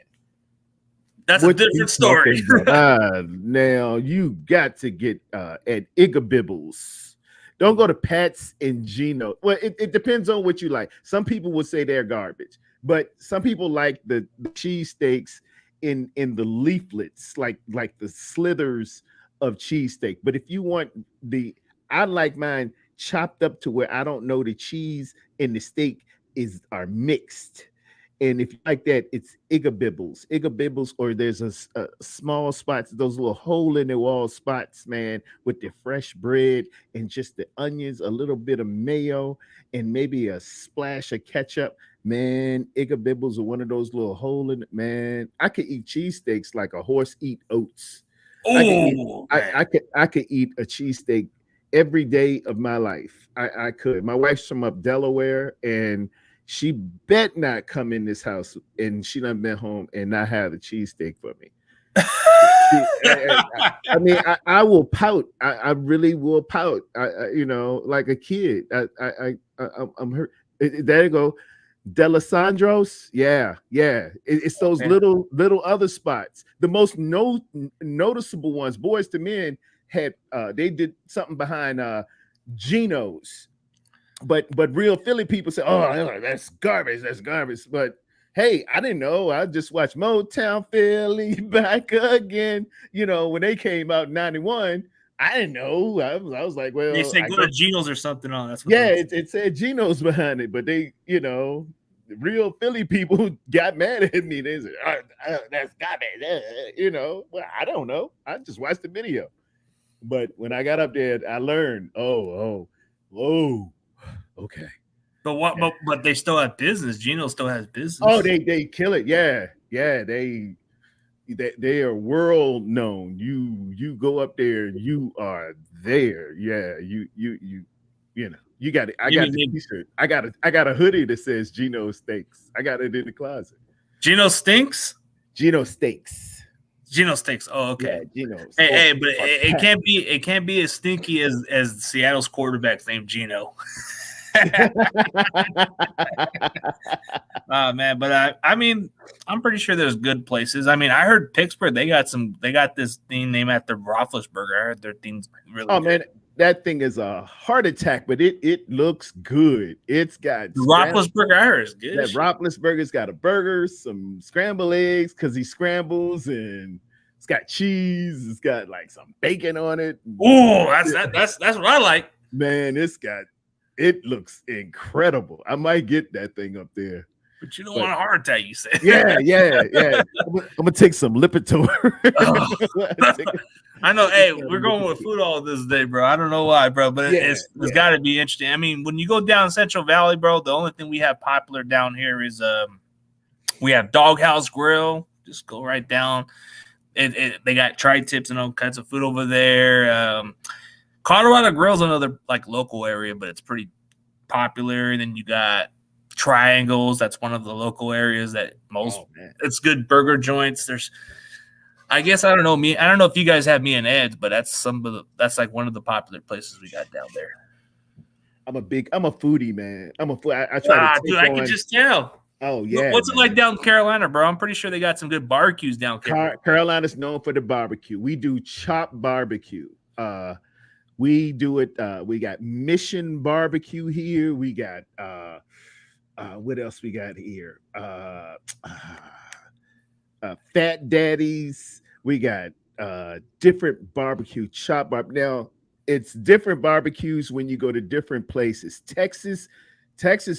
That's a different story. Now you got to get at Igabibbles. Don't go to Pat's and Gino. Well, it depends on what you like. Some people would say they're garbage, but some people like the cheesesteaks in the leaflets, like the slithers of cheesesteak. But if you want I like mine chopped up to where I don't know the cheese and the steak are mixed. And if you like that, it's Igabibbles, or there's a small spots, those little hole in the wall spots, man, with the fresh bread and just the onions, a little bit of mayo, and maybe a splash of ketchup. Man, Igabibbles are one of those little hole in it, man. I could eat cheesesteaks like a horse eat oats. Oh, I could eat a cheesesteak every day of my life. I could. My wife's from up Delaware, and she bet not come in this house and she done been home and not have a cheesesteak for me. I mean, I will pout. I really will pout. Like a kid. I'm hurt. There you go. Delisandro's. Yeah. It's those little other spots. The most noticeable ones, Boys to Men had they did something behind Gino's. But real Philly people say, oh, that's garbage. But hey, I didn't know. I just watched Motown Philly back again. When they came out in 91, I didn't know. I was like, well, they said go to Gino's or something on. That's what it said Gino's behind it, but they, the real Philly people got mad at me. They said, that's garbage. Well, I don't know. I just watched the video. But when I got up there, I learned, whoa. Okay. But they still have business. Gino still has business. Oh, they kill it. Yeah. They are world known. You go up there, you are there. Yeah, you got it. I got the t-shirt. I got a hoodie that says Gino Steaks. I got it in the closet. Gino Stinks? Gino Steaks. Gino Steaks. Oh, okay. Yeah, Gino. Hey, but it can't be as stinky as Seattle's quarterback's named Gino. Man, but I mean, I'm pretty sure there's good places. I mean, I heard Pittsburgh, they got this thing named after Roethlisberger. I heard their thing's really good. Man, that thing is a heart attack, but it looks good. It's got Roethlisberger. I heard is good. That Roethlisberger's got a burger, some scrambled eggs because he scrambles, and it's got cheese. It's got like some bacon on it. Oh, that's what I like. Man, it looks incredible. I might get that thing up there. But you don't want a heart attack, you said. Yeah. I'm gonna take some Lipitor. I know. Hey, we're going with food all this day, bro. I don't know why, bro, but it's got to be interesting. I mean, when you go down Central Valley, bro, the only thing we have popular down here is we have Doghouse Grill. Just go right down. They got tri-tips and all kinds of food over there. Colorado Grill's another like local area, but it's pretty popular. And then you got Triangles. That's one of the local areas that it's good burger joints. I guess I don't know if you guys have Me and Ed's, but that's like one of the popular places we got down there. I'm a foodie, man. I try to dude, I can just tell. Oh yeah, What's it man. like down in Carolina, bro? I'm pretty sure they got some good barbecues down there. Carolina's known for the barbecue. We do chopped barbecue. We do it. We got Mission Barbecue here. We got what else we got here? Fat Daddies. We got different barbecue chop bar. Now it's different barbecues when you go to different places. Texas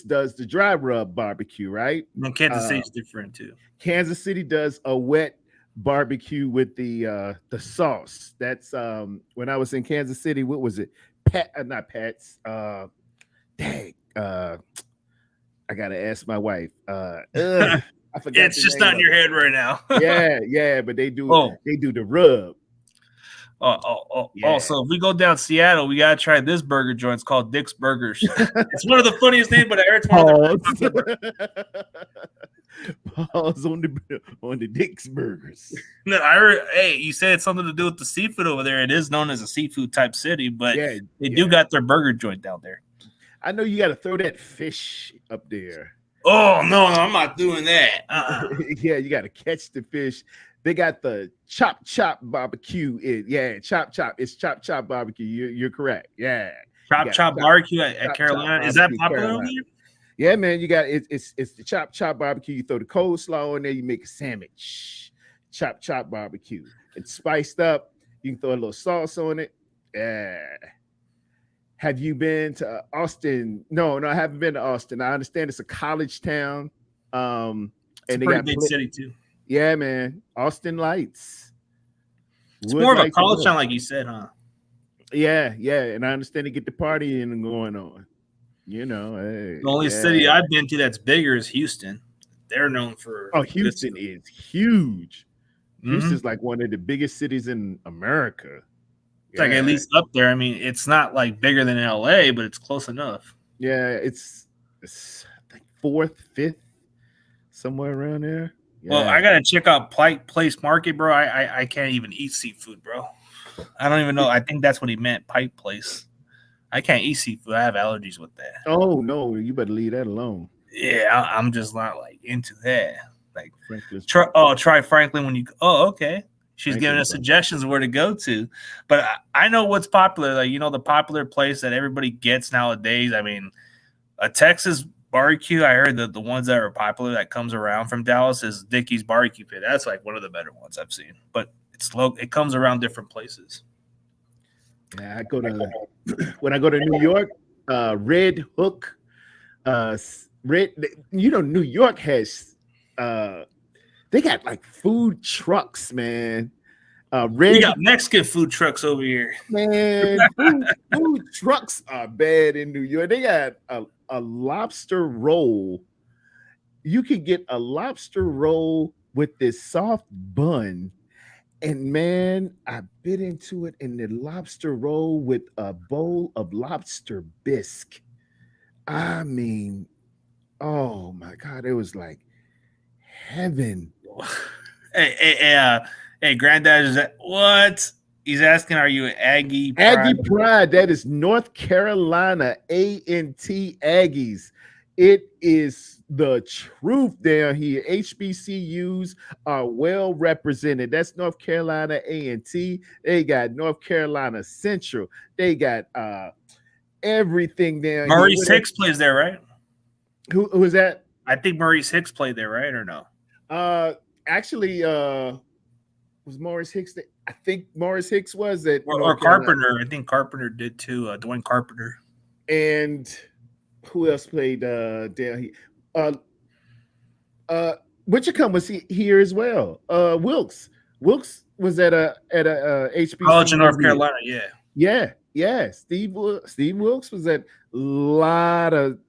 does the dry rub barbecue, right? And Kansas City's different too. Kansas City does a wet barbecue with the sauce. That's when I was in Kansas City. What was it? Not Pat's. Dang. I gotta ask my wife. I forgot. It's just not in your head right now. yeah, but they do the rub. Also, if we go down Seattle, we gotta try this burger joint. It's called Dick's Burgers. It's one of the funniest names, but I heard it's one of the Pause on the Dick's Burgers. No, I heard. Hey, you said it's something to do with the seafood over there. It is known as a seafood type city, but they do got their burger joint down there. I know you got to throw that fish up there. Oh no, I'm not doing that. Yeah, you got to catch the fish. They got the chop barbecue. Chop. It's chop barbecue. You're correct. Yeah, chop barbecue at Carolina. Is that popular over here? Yeah, man. You got it's the chop barbecue. You throw the coleslaw in there. You make a sandwich. Chop barbecue. It's spiced up. You can throw a little sauce on it. Yeah. Have you been to Austin? No, I haven't been to Austin. I understand it's a college town. And they got big city too. Yeah, man. Austin Lights. It's more of a college town, like you said, huh? Yeah. And I understand they get the partying going on. You know, the only city I've been to that's bigger is Houston. They're known for. Oh, Houston is huge. Mm-hmm. Houston's like one of the biggest cities in America. It's like at least up there. I mean, it's not like bigger than LA, but it's close enough. Yeah, it's like 4th, 5th, somewhere around there. Yeah. Well, I gotta check out Pike Place Market, bro. I can't even eat seafood, bro. I don't even know. I think that's what he meant, Pike Place. I can't eat seafood. I have allergies with that. Oh no, you better leave that alone. Yeah, I'm just not like into that. Like, try Franklin when you. Oh, okay. She's giving us suggestions of where to go to, but I know what's popular. Like, you know, the popular place that everybody gets nowadays. I mean, a Texas barbecue. I heard that the ones that are popular that comes around from Dallas is Dickey's Barbecue Pit. That's like one of the better ones I've seen. But it comes around different places. Yeah, when I go to New York, Red Hook, New York has they got like food trucks, man. We got Mexican food trucks over here. Man, food trucks are bad in New York. They got a lobster roll. You can get a lobster roll with this soft bun. And man, I bit into it in the lobster roll with a bowl of lobster bisque. I mean, oh my God, it was like heaven. Hey, Granddad, is that what? He's asking, are you an Aggie Pride? Aggie Pride, that is North Carolina A&T Aggies. It is the truth down here. HBCUs are well represented. That's North Carolina A&T. They got North Carolina Central. They got everything down here. Maurice Hicks plays there, right? Who is that? I think Maurice Hicks played there, right, or no? Actually, was Maurice Hicks there? I think Maurice Hicks was at or Carpenter. I think Carpenter did too. Dwayne Carpenter. And who else played down here? Whichcomb was here as well. Wilkes was at a HBCU. College in North Carolina. Yeah. Steve Wilkes was at a lot of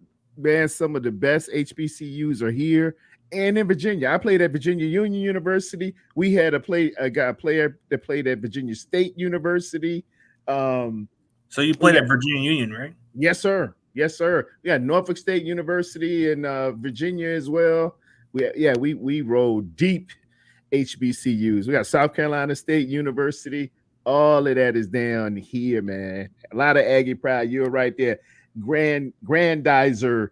some of the best HBCUs are here. And in Virginia, I played at Virginia Union University. We had a player that played at Virginia State University. So you played at Virginia Union, right? Yes, sir. We had Norfolk State University in Virginia as well. We rolled deep HBCUs. We got South Carolina State University. All of that is down here, man. A lot of Aggie pride. You're right there. Grandizer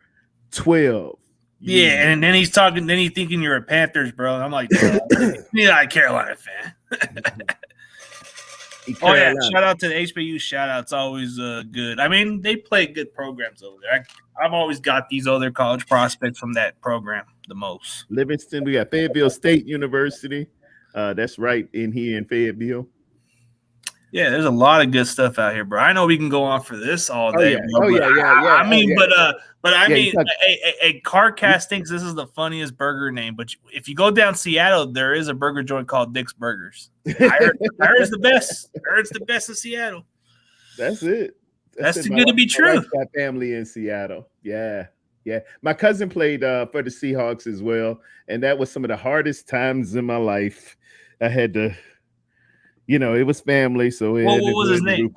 12. Yeah, and then he's talking. Then he's thinking you're a Panthers, bro. And I'm like, you're not a Carolina fan. Oh yeah, shout out to the HBU. Shout out, it's always good. I mean, they play good programs over there. I've always got these other college prospects from that program the most. Livingston, we got Fayetteville State University. That's right in here in Fayetteville. Yeah, there's a lot of good stuff out here, bro. I know we can go on for this all day. Yeah. I mean, Carcast thinks this is the funniest burger name. But if you go down Seattle, there is a burger joint called Dick's Burgers. I heard it's the best. I heard it's the best in Seattle. That's it. That's too good to be true. Got family in Seattle. Yeah. My cousin played for the Seahawks as well, and that was some of the hardest times in my life. I had to. It was family, so what was his name?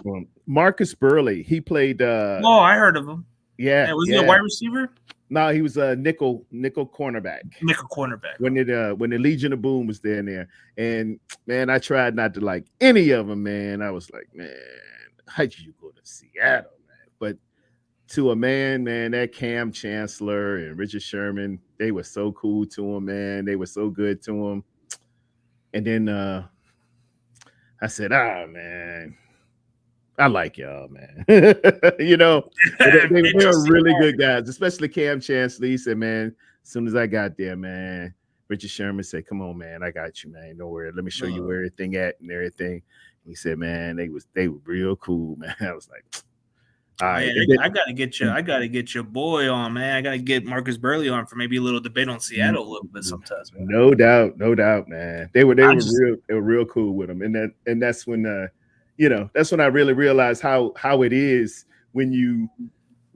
Marcus Burley. He played. I heard of him. Yeah, was he a wide receiver? No, he was a nickel cornerback. Nickel cornerback. When the Legion of Boom was there, and man, I tried not to like any of them. Man, I was like, man, how'd you go to Seattle, man? But to a man, that Cam Chancellor and Richard Sherman, they were so cool to him, man. They were so good to him. And then. I said, man, I like y'all, man. they were really good guys, especially Cam Chancellor. He said, man, as soon as I got there, man, Richard Sherman said, come on, man, I got you, man. Don't worry. Let me show you where everything at and everything. He said, man, they were real cool, man. I was like, all right. Man, I gotta get your boy on, man. I gotta get Marcus Burley on for maybe a little debate on Seattle a little bit sometimes, man. No doubt, man. They were real cool with him, and that's when that's when I really realized how it is when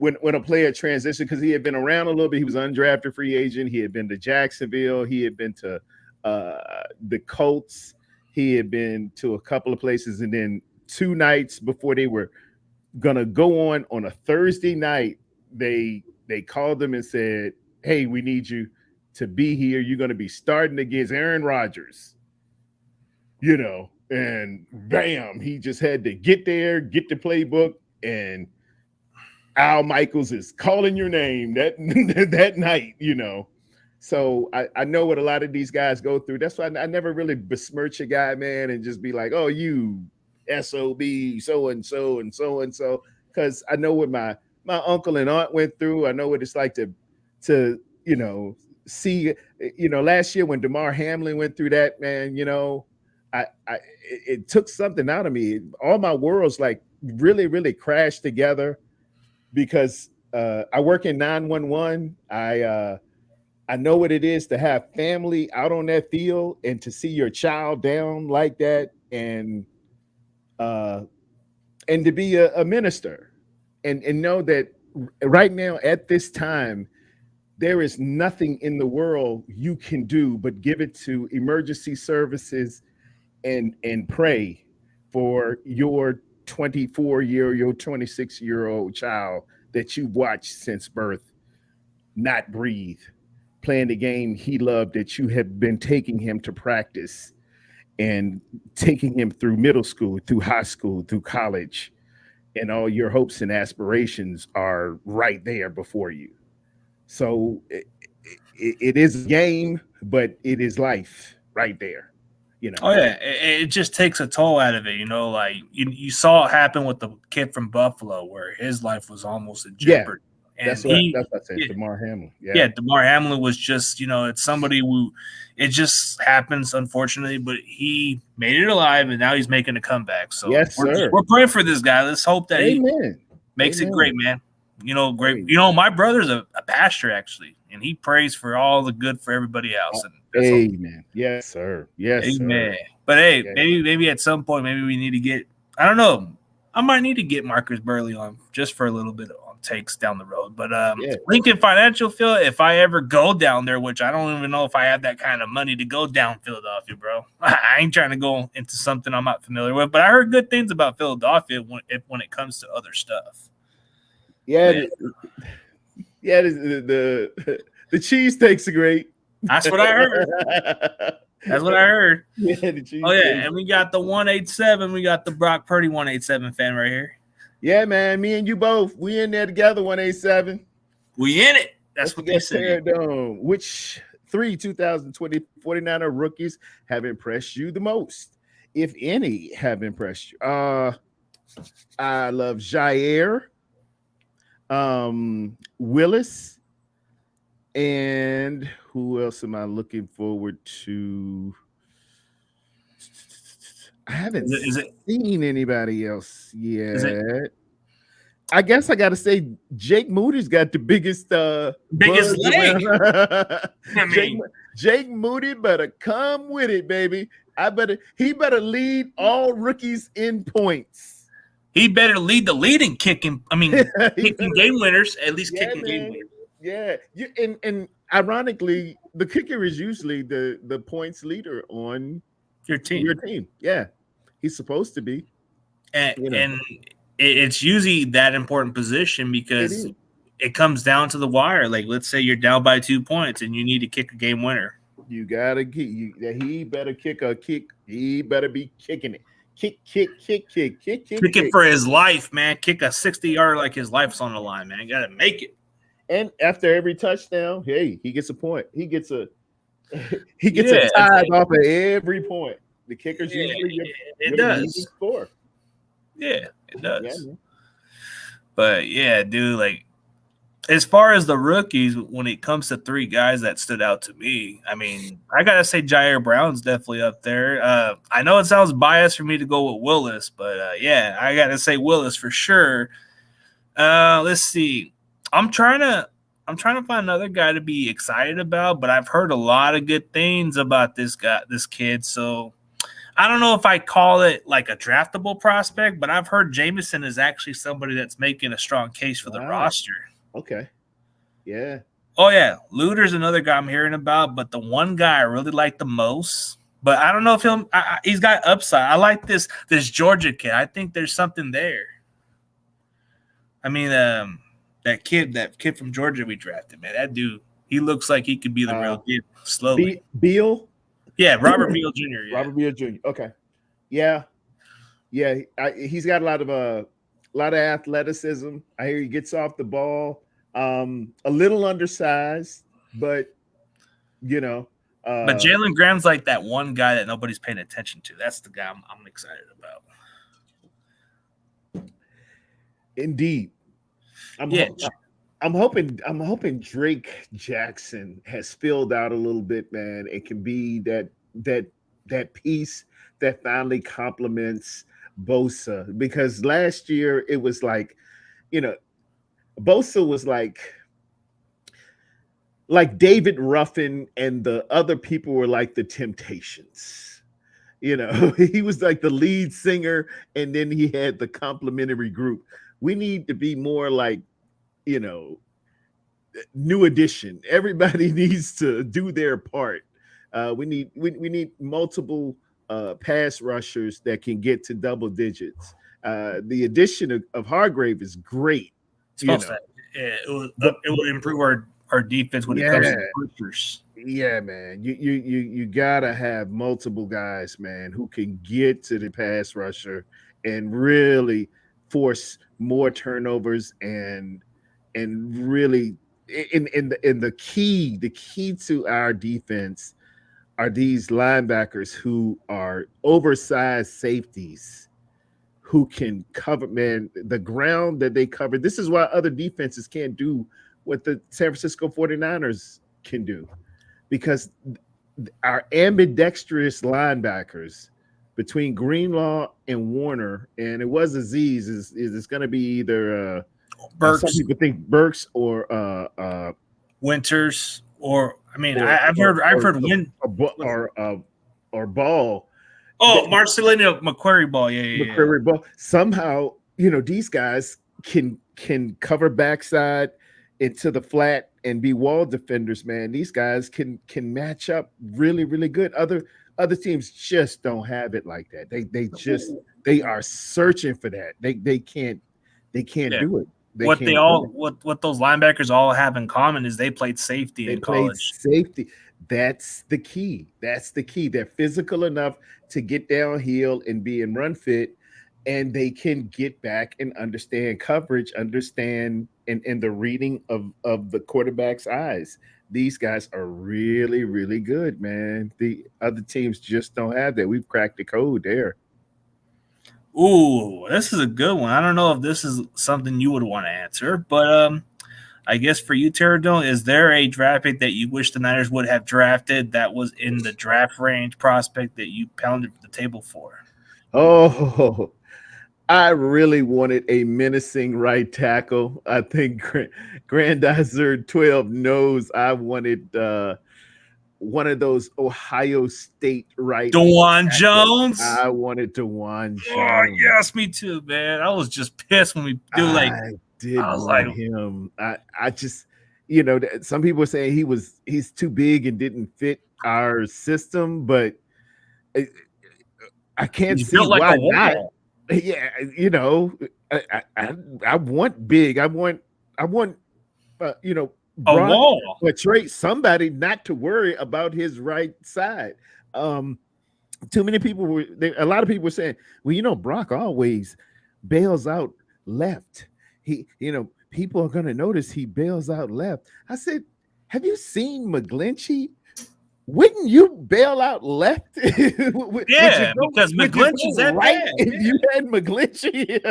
a player transition, because he had been around a little bit. He was undrafted free agent. He had been to Jacksonville. He had been to the Colts. He had been to a couple of places, and then 2 nights before they were gonna go on a Thursday night, they called them and said, hey, we need you to be here. You're gonna be starting against Aaron Rodgers, and bam, he just had to get there, get the playbook, and Al Michaels is calling your name that night, So I know what a lot of these guys go through. That's why I never really besmirch a guy, man, and just be like, oh, you SOB, so and so, because I know what my uncle and aunt went through. I know what it's like to see, last year when DeMar Hamlin went through that, man, it took something out of me. All my worlds like really, really crashed together because I work in 911. I know what it is to have family out on that field and to see your child down like that, and to be a minister and know that right now at this time, there is nothing in the world you can do but give it to emergency services and pray for your 26-year-old child that you've watched since birth not breathe, playing the game he loved, that you have been taking him to practice and taking him through middle school, through high school, through college, and all your hopes and aspirations are right there before you. So it is a game, but it is life right there. Oh yeah, it just takes a toll out of it. Like you saw it happen with the kid from Buffalo, where his life was almost in jeopardy. And that's what I said, DeMar Hamlin. Yeah, DeMar Hamlin was just, it's somebody who, it just happens, unfortunately, but he made it alive, and now he's making a comeback. So yes, sir. We're praying for this guy. Let's hope that he makes it great, man. Great. My brother's a pastor, actually, and he prays for all the good for everybody else. And amen. Yes, sir. Yes, amen. Sir. But hey, maybe at some point, maybe we need to get, I don't know, I might need to get Marcus Burley on just for a little bit on takes down the road. But Lincoln Financial Field, if I ever go down there, which I don't even know if I have that kind of money to go down Philadelphia, bro. I ain't trying to go into something I'm not familiar with, but I heard good things about Philadelphia when it comes to other stuff. The cheesesteaks are great. That's what I heard. That's what I heard. Yeah, the and we got the 187. We got the Brock Purdy 187 fan right here. Yeah, man. Me and you both. We in there together, 187. We in it. That's what they said. Tarrerdome. Which 2020 49er rookies have impressed you the most, if any, have impressed you? I love Jair, Willis, and who else am I looking forward to? I haven't seen anybody else yet. I guess I got to say Jake Moody's got the biggest leg. I mean, Jake Moody better come with it, baby. He better lead all rookies in points. He better lead the lead in kicking. I mean, kicking game winners, at least kicking game winners. Yeah, and ironically, the kicker is usually the points leader on your team. Yeah, he's supposed to be. And it's usually that important position because it comes down to the wire. Like, let's say you're down by 2 points and you need to kick a game winner. You gotta get he better kick a kick. He better be kicking it. Kick it for his life, man. Kick a 60-yard like his life's on the line, man. You gotta make it. And after every touchdown, hey, he gets a point. He gets a tithe off of every point. The kickers usually it does score. Yeah, it does. But yeah, dude, like as far as the rookies, when it comes to three guys that stood out to me, I mean, I gotta say Jair Brown's definitely up there. I know it sounds biased for me to go with Willis, but yeah, I gotta say Willis for sure. Let's see. I'm trying to find another guy to be excited about, but I've heard a lot of good things about this kid. So I don't know if I call it like a draftable prospect, but I've heard Jameson is actually somebody that's making a strong case for the roster. Okay. Yeah. Oh, yeah. Luter's another guy I'm hearing about, but the one guy I really like the most, but I don't know if he's got upside. I like this Georgia kid. I think there's something there. I mean, that kid from Georgia we drafted, man, that dude, he looks like he could be the real kid slowly. Beal? Yeah, Robert Beal Jr. Yeah. Robert Beal Jr. Okay. Yeah. Yeah, he's got a lot of athleticism. I hear he gets off the ball. A little undersized, but but Jalen Graham's like that one guy that nobody's paying attention to. That's the guy I'm excited about. Indeed. I'm hoping Drake Jackson has filled out a little bit, man. It can be that piece that finally complements Bosa, because last year it was like, Bosa was like David Ruffin, and the other people were like the Temptations. He was like the lead singer, and then he had the complimentary group. We need to be more like, New Edition. Everybody needs to do their part. We need multiple pass rushers that can get to double digits. The addition of Hargrave is great. It will improve our defense when it comes to pushers. Yeah, man. You gotta have multiple guys, man, who can get to the pass rusher and really force more turnovers and really in the key to our defense are these linebackers who are oversized safeties who can cover, man, the ground that they cover. This is why other defenses can't do what the San Francisco 49ers can do, because our ambidextrous linebackers between Greenlaw and Warner, and it was Aziz, is it's going to be either Burks. Some people think Burks or Winters, or I mean, I've heard or Ball. Oh, Marcelino McQuarrie Ball, McQuarrie Ball. Somehow, these guys can cover backside into the flat and be wall defenders, man. These guys can match up really, really good. Other teams just don't have it like that. They are searching for that. They can't do it. What those linebackers all have in common is they played safety in college. Safety. That's the key. They're physical enough to get downhill and be in run fit, and they can get back and understand coverage, understand in the reading of the quarterback's eyes. These guys are really, really good, man. The other teams just don't have that. We've cracked the code there. Ooh, this is a good one. I don't know if this is something you would want to answer, but I guess for you, Tarrerdome, is there a draft pick that you wish the Niners would have drafted that was in the draft range prospect that you pounded the table for? Oh, I really wanted a menacing right tackle. I think Grandizer 12 knows I wanted one of those Ohio State right DeJuan tackles. Jones. I wanted DeJuan Oh, Jones. yes, me too, man. I was just pissed when we do I did I was want like, him. I just, some people are saying he's too big and didn't fit our system, but I, I can't he's see built like why a not. wall. Yeah, I want big. I want A Brock wall. or Trey, somebody not to worry about his right side. Too many people a lot of people were saying, well, Brock always bails out left. People are going to notice he bails out left. I said, have you seen McGlinchey? Wouldn't you bail out left? Yeah, because McGlinchey's that right bad. if you had McGlinchey?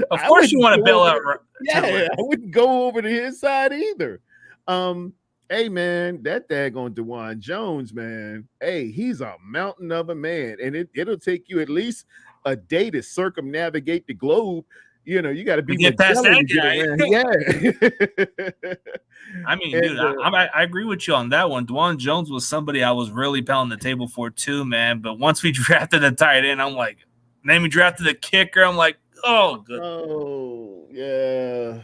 Of course you want to bail out. Yeah, I wouldn't go over to his side either. Hey man, that daggone DeJuan Jones, man. Hey, he's a mountain of a man, and it'll take you at least a day to circumnavigate the globe. You got to be get past that guy. Yeah. I mean, dude, I agree with you on that one. DeJuan Jones was somebody I was really pounding the table for too, man. But once we drafted a tight end, I'm like, then we drafted a kicker. I'm like, oh, good. Oh, yeah.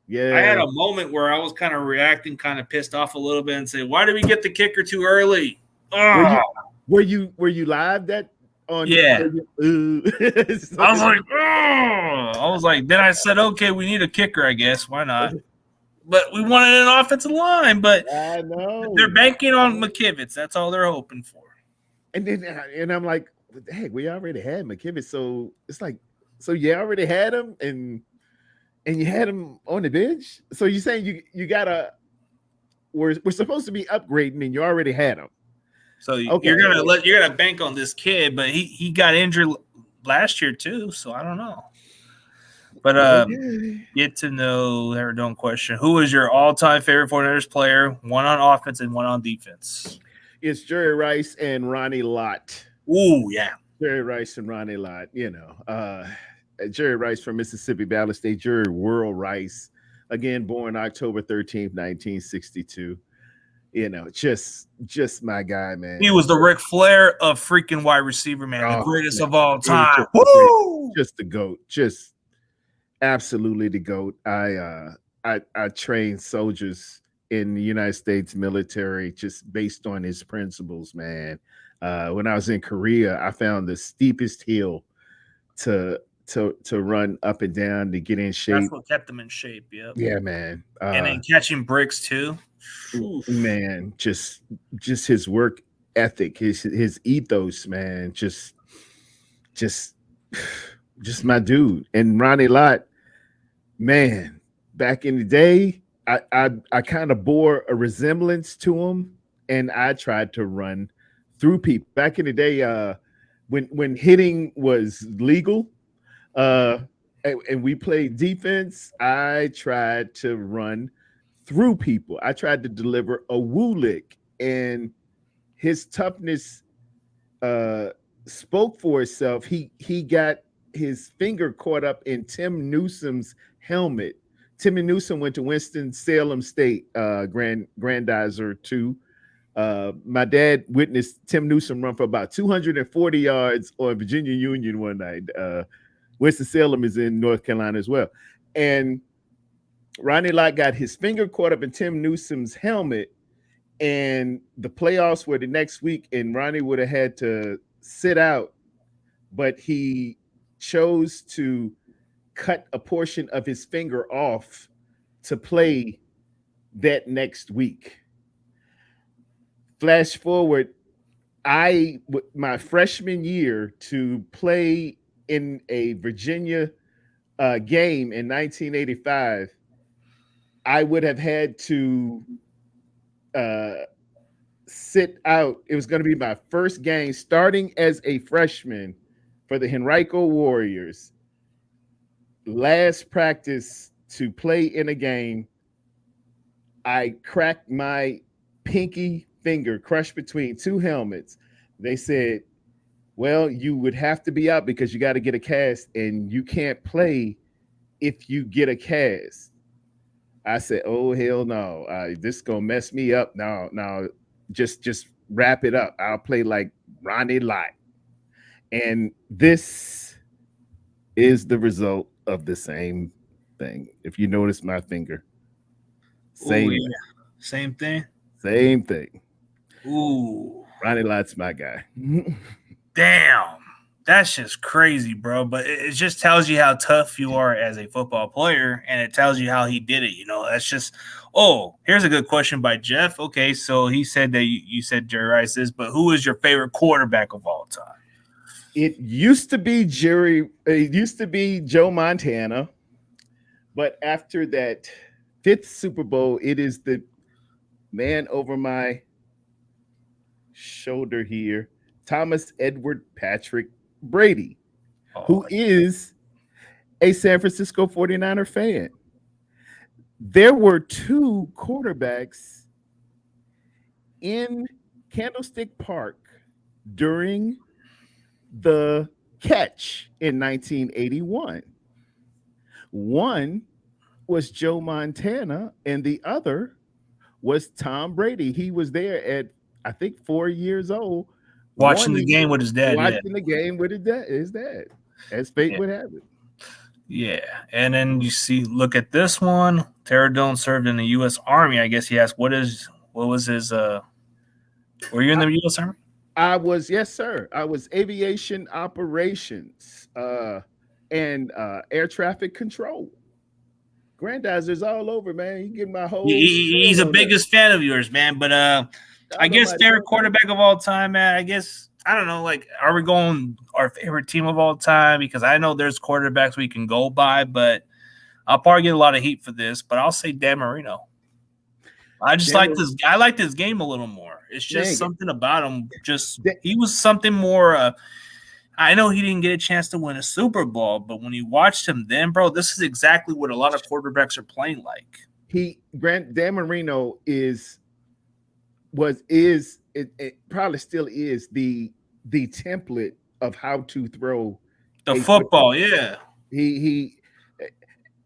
Yeah. I had a moment where I was kind of reacting, kind of pissed off a little bit, and say, "Why did we get the kicker too early?" Oh. Were you live that on? Yeah. I was like, oh. I was like, then I said, okay, we need a kicker, I guess. Why not? But we wanted an offensive line, but I know they're banking on McKivitz. That's all they're hoping for. And I'm like, hey, we already had McKivitz, so it's like, so you already had him, and you had him on the bench. So you're saying you gotta we're supposed to be upgrading, and you already had him. So okay. you're gonna bank on this kid, but he got injured last year too, so I don't know. But get to know Tarrerdome question. Who is your all-time favorite 49ers player? One on offense and one on defense. It's Jerry Rice and Ronnie Lott. Ooh, yeah. Jerry Rice and Ronnie Lott, Jerry Rice from Mississippi Valley State, Jerry World Rice, again born October 13th, 1962. Just my guy, man. He was the Ric Flair of freaking wide receiver, man. The greatest of all time. Just the GOAT. Just absolutely the GOAT. I trained soldiers in the United States military just based on his principles, man. When I was in Korea, I found the steepest hill to run up and down to get in shape. That's what kept him in shape. Yeah, man. And then catching bricks too. Man, just his work ethic, his ethos, man. Just my dude. And Ronnie Lott, man, back in the day, I kind of bore a resemblance to him, and I tried to run through people. Back in the day, when hitting was legal, and we played defense, I tried to run through people. I tried to deliver a woo lick, and his toughness spoke for itself. He got his finger caught up in Tim Newsom's helmet. Timmy Newsom went to Winston-Salem State, Grandizer 2. My dad witnessed Tim Newsom run for about 240 yards on Virginia Union one night. Winston-Salem is in North Carolina as well. And Ronnie Lott got his finger caught up in Tim Newsom's helmet, and the playoffs were the next week, and Ronnie would have had to sit out, but he chose to cut a portion of his finger off to play that next week. Flash forward, my freshman year to play in a Virginia game in 1985. I would have had to sit out. It was going to be my first game starting as a freshman for the Henrico Warriors. Last practice to play in a game, I cracked my pinky finger, crushed between two helmets. They said, well, you would have to be out because you got to get a cast and you can't play if you get a cast. I said, oh, hell no. This is going to mess me up. No, just wrap it up. I'll play like Ronnie Lott. And this is the result of the same thing. If you notice my finger, Ooh, yeah. Same thing. Same thing. Ooh, Ronnie Lott's my guy. Damn, that's just crazy, bro. But it just tells you how tough you are as a football player, and it tells you how he did it. You know, that's just. Oh, here's a good question by Jeff. Okay, so he said that you said Jerry Rice is, but who is your favorite quarterback of all time? It used to be Joe Montana, but after that 5th Super Bowl, it is the man over my shoulder here, Thomas Edward Patrick Brady, who is a San Francisco 49er fan. There were 2 quarterbacks in Candlestick Park during the catch in 1981. One was Joe Montana, and the other was Tom Brady. He was there at, I think, 4 years old, watching the game with his dad. Watching the game with his dad, as fate would have it. Yeah, and then look at this one. Tarrerdome served in the U.S. Army. I guess he asked, what was his? Were you in the U.S. Army? I was, yes, sir. I was aviation operations and air traffic control. Granddad's all over, man. You get my whole. He's the biggest fan of yours, man. But I guess favorite quarterback of all time, man. I guess I don't know. Like, are we going our favorite team of all time? Because I know there's quarterbacks we can go by, but I'll probably get a lot of heat for this. But I'll say Dan Marino. I just like this. I like this game a little more. It's just something about him. He was something more. I know he didn't get a chance to win a Super Bowl, but when you watched him then, bro, this is exactly what a lot of quarterbacks are playing like. Dan Marino it probably still is the template of how to throw the football. Yeah. He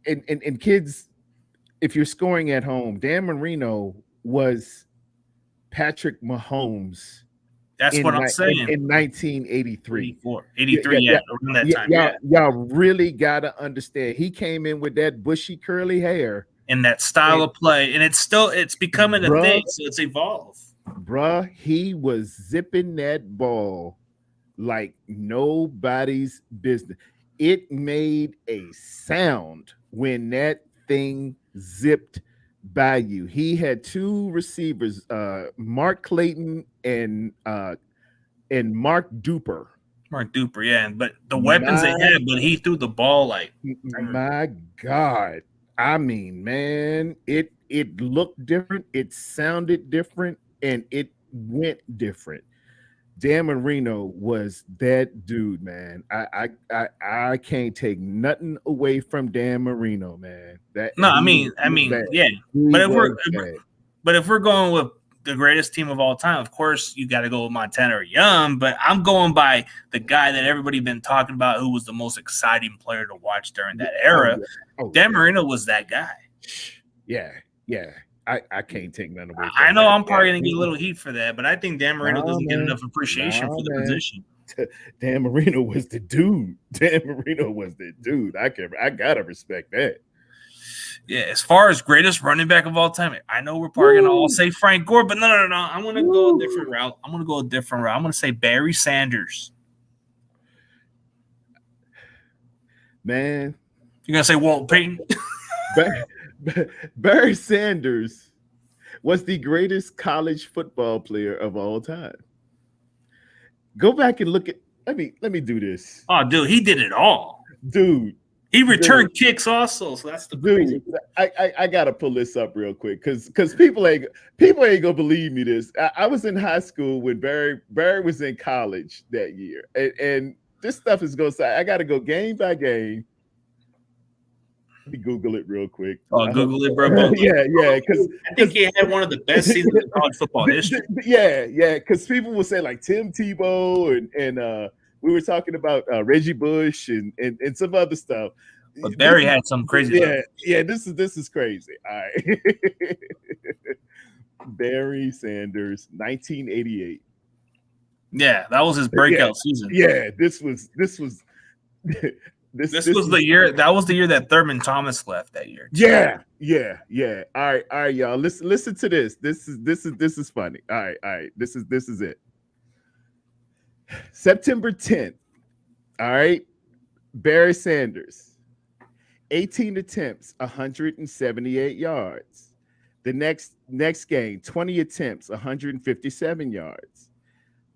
and kids, if you're scoring at home, Dan Marino was Patrick Mahomes. That's what I'm saying. In 1983. 83, around that time. Y'all really got to understand. He came in with that bushy, curly hair. And that style of play. And it's becoming a thing, so it's evolved. Bruh, he was zipping that ball like nobody's business. It made a sound when that thing zipped by you. He had 2 receivers, Mark Clayton and Mark Duper. Mark Duper, yeah. But the weapons they had, but he threw the ball like. My God. I mean, man, it looked different, it sounded different, and it went different. Dan Marino was that dude, man. I can't take nothing away from Dan Marino, man. Yeah. But if we're going with the greatest team of all time, of course you got to go with Montana or Young. But I'm going by the guy that everybody been talking about, who was the most exciting player to watch during that era. Dan Marino was that guy. Yeah. I can't take none away. I know I'm probably going to get a little heat for that, but I think Dan Marino doesn't get enough appreciation for the position. Dan Marino was the dude. I gotta respect that. Yeah, as far as greatest running back of all time, I know we're probably going to all say Frank Gore, but no. I'm going to go a different route. I'm going to say Barry Sanders. Man. You're going to say Walt Payton? Barry Sanders was the greatest college football player of all time. Go back and look at. Let me do this. Oh, dude, he did it all. Dude, He returned kicks also, so that's the crazy. I gotta pull this up real quick because people ain't gonna believe me. I was in high school when Barry was in college that year, and this stuff is going. I gotta go game by game. Let me Google it real quick. Oh, Google it, bro. Yeah, because I think he had one of the best seasons in college football history. Yeah, because people will say like Tim Tebow and we were talking about Reggie Bush and some other stuff. But Barry had some crazy. Yeah. This is crazy. All right. Barry Sanders, 1988. Yeah, that was his breakout season. Yeah, this was This was the year. That was the year that Thurman Thomas left that year. Yeah. All right, y'all. Listen to this. This is funny. All right. This is it. September 10th. All right. Barry Sanders, 18 attempts, 178 yards. The next game, 20 attempts, 157 yards.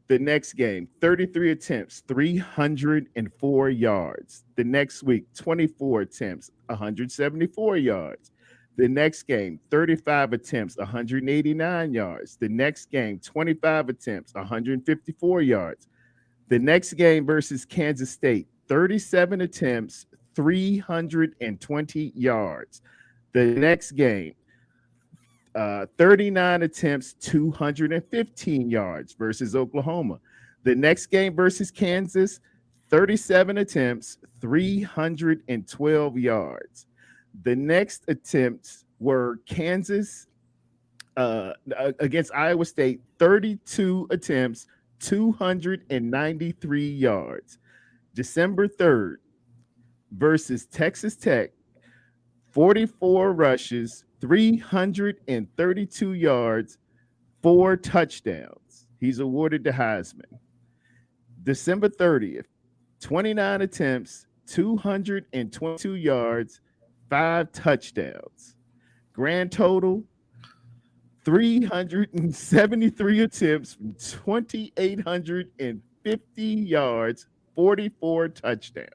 The next game, 33 attempts, 304 yards. The next week, 24 attempts, 174 yards. The next game, 35 attempts, 189 yards. The next game, 25 attempts, 154 yards. The next game versus Kansas State, 37 attempts, 320 yards. The next game, 39 attempts, 215 yards versus Oklahoma. The next game versus Kansas, 37 attempts, 312 yards. The next attempts were Kansas against Iowa State, 32 attempts, 293 yards. December 3rd versus Texas Tech, 44 rushes, 332 yards, 4 touchdowns. He's awarded the Heisman. December 30th, 29 attempts, 222 yards, 5 touchdowns. Grand total, 373 attempts, 2,850 yards, 44 touchdowns.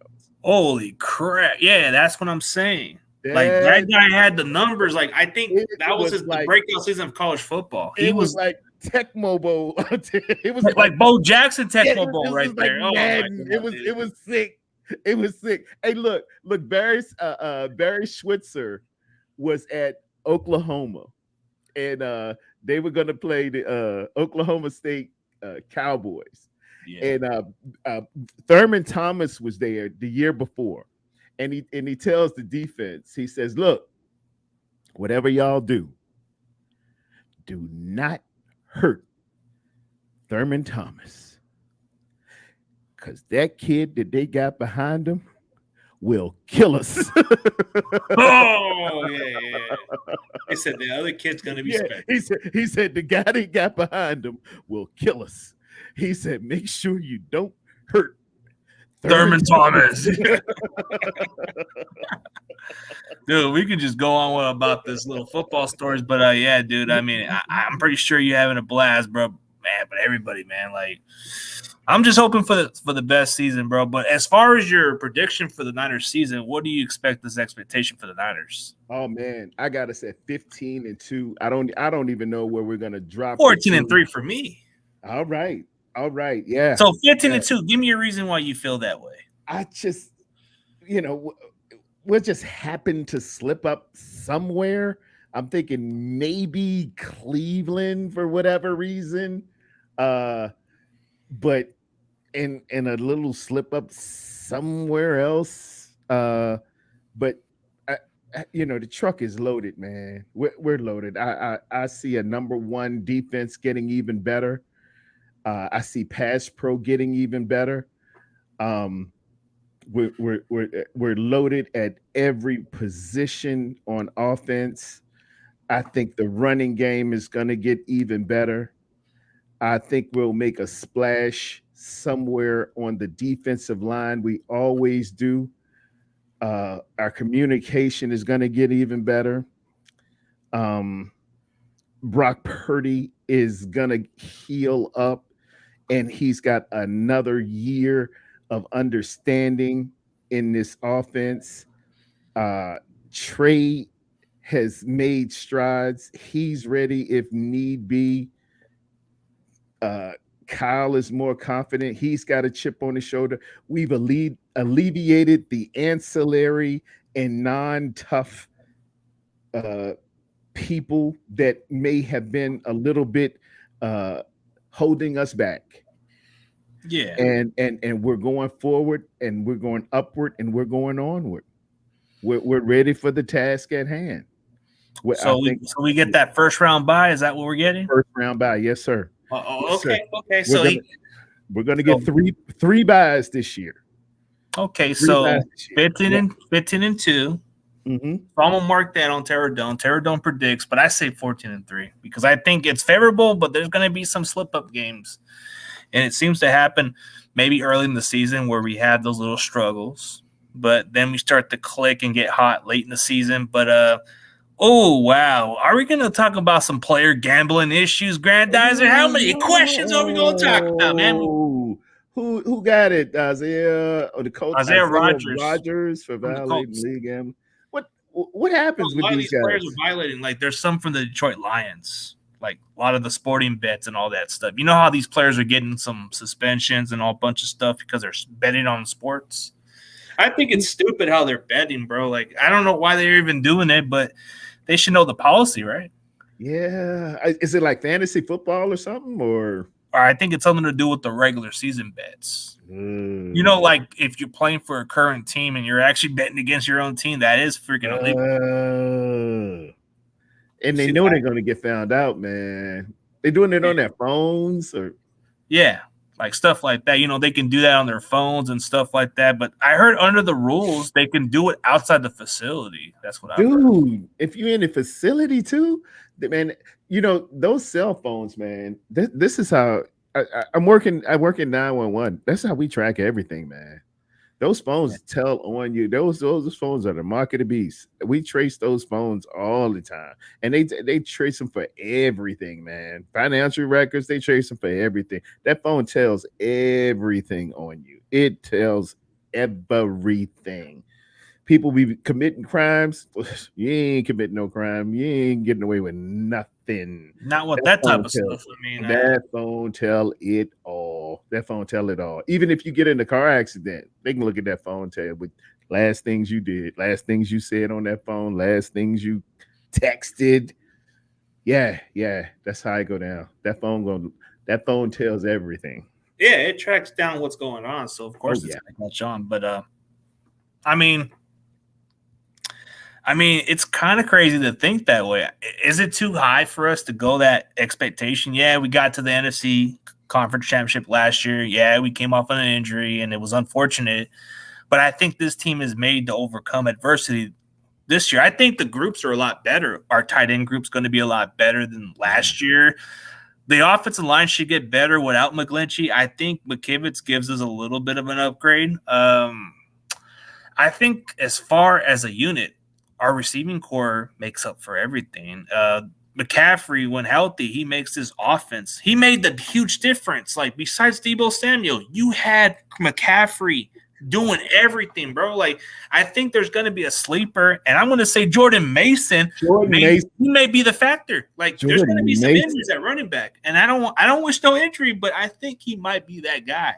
Holy crap. Yeah, that's what I'm saying. Like that guy had the numbers. Like I think that was the breakout season of college football. It was like Tecmo Bowl. It was like Bo Jackson Tecmo Bowl right there. Oh, it was sick. It was sick. Hey, look, Barry Schweitzer was at Oklahoma, and they were going to play the Oklahoma State Cowboys. Yeah. And Thurman Thomas was there the year before. And he tells the defense, he says, look, whatever y'all do not hurt Thurman Thomas. Because that kid that they got behind him will kill us. Oh, yeah. They said the other kid's going to be special. He said the guy they got behind him will kill us. He said, make sure you don't hurt Thurman Thomas. Dude, we could just go on about this little football stories, but yeah, dude, I mean, I'm pretty sure you're having a blast, bro. Man, but everybody, man, like, I'm just hoping for the best season, bro. But as far as your prediction for the Niners season, what do you expect this expectation for the Niners? Oh man, I gotta say 15-2. I don't even know where we're gonna drop. 14-3 for me. All right. Yeah. So 15-2. Give me a reason why you feel that way. I just, we'll just happen to slip up somewhere. I'm thinking maybe Cleveland for whatever reason. But in a little slip up somewhere else. But the truck is loaded, man. We're loaded. I see a number one defense getting even better. I see pass pro getting even better. We're loaded at every position on offense. I think the running game is going to get even better. I think we'll make a splash somewhere on the defensive line. We always do. Our communication is going to get even better. Brock Purdy is going to heal up, and he's got another year of understanding in this offense. Trey has made strides. He's ready if need be. Uh, Kyle is more confident. He's got a chip on his shoulder. We've alleviated the ancillary and non-tough uh, people that may have been a little bit holding us back. Yeah. And we're going forward, and we're going upward, and we're going onward. We're ready for the task at hand. So we get that first round bye. Is that what we're getting? First round bye, yes, sir. Yes, okay, sir. okay. We're gonna get three buys this year. Okay, so 15 and 2. Mm-hmm. So I'm gonna mark that on Tarrerdome. Tarrerdome predicts, but I say 14-3 because I think it's favorable, but there's gonna be some slip up games, and it seems to happen maybe early in the season where we have those little struggles, but then we start to click and get hot late in the season. But oh, wow. Are we going to talk about some player gambling issues, Grandizer? How many questions are we going to talk about, man? Who got it? Isaiah or the coach? Isaiah Rodgers for violating league gambling. What happens with these guys? Players are violating. Like, there's some from the Detroit Lions, like a lot of the sporting bets and all that stuff. You know how these players are getting some suspensions and all bunch of stuff because they're betting on sports? I think it's stupid how they're betting, bro. Like, I don't know why they're even doing it, but they should know the policy, right? Yeah. Is it like fantasy football or something? Or I think it's something to do with the regular season bets. You know, like if you're playing for a current team and you're actually betting against your own team, that is freaking illegal. And they know they're going to get found out, man. They're doing it on their phones or like stuff like that. You know, they can do that on their phones and stuff like that. But I heard under the rules, they can do it outside the facility. That's what I heard. Dude, if you're in the facility too, man, you know, those cell phones, man, this is how I work in 911. That's how we track everything, man. Those phones tell on you. Those phones are the mark of the beast. We trace those phones all the time, and they trace them for everything, man. Financial records, they trace them for everything. That phone tells everything on you. It tells everything. People be committing crimes. You ain't committing no crime. You ain't getting away with nothing. Not with that type of stuff. I mean, that phone tell it all. That phone tell it all. Even if you get in a car accident, they can look at that phone, tell you with last things you did, last things you said on that phone, last things you texted. Yeah, that's how I go down. That phone tells everything. Yeah, it tracks down what's going on. So of course it's gonna catch on. But I mean, it's kind of crazy to think that way. Is it too high for us to go that expectation? Yeah, we got to the NFC Conference Championship last year. Yeah, we came off an injury, and it was unfortunate. But I think this team is made to overcome adversity this year. I think the groups are a lot better. Our tight end group's going to be a lot better than last year. The offensive line should get better without McGlinchey. I think McKivitz gives us a little bit of an upgrade. I think as far as a unit, our receiving core makes up for everything. McCaffrey, when healthy, he makes this offense. He made the huge difference. Like, besides Deebo Samuel, you had McCaffrey doing everything, bro. Like, I think there's going to be a sleeper, and I'm going to say Jordan Mason. He may be the factor. Like, there's going to be some injuries at running back, and I don't wish no injury, but I think he might be that guy.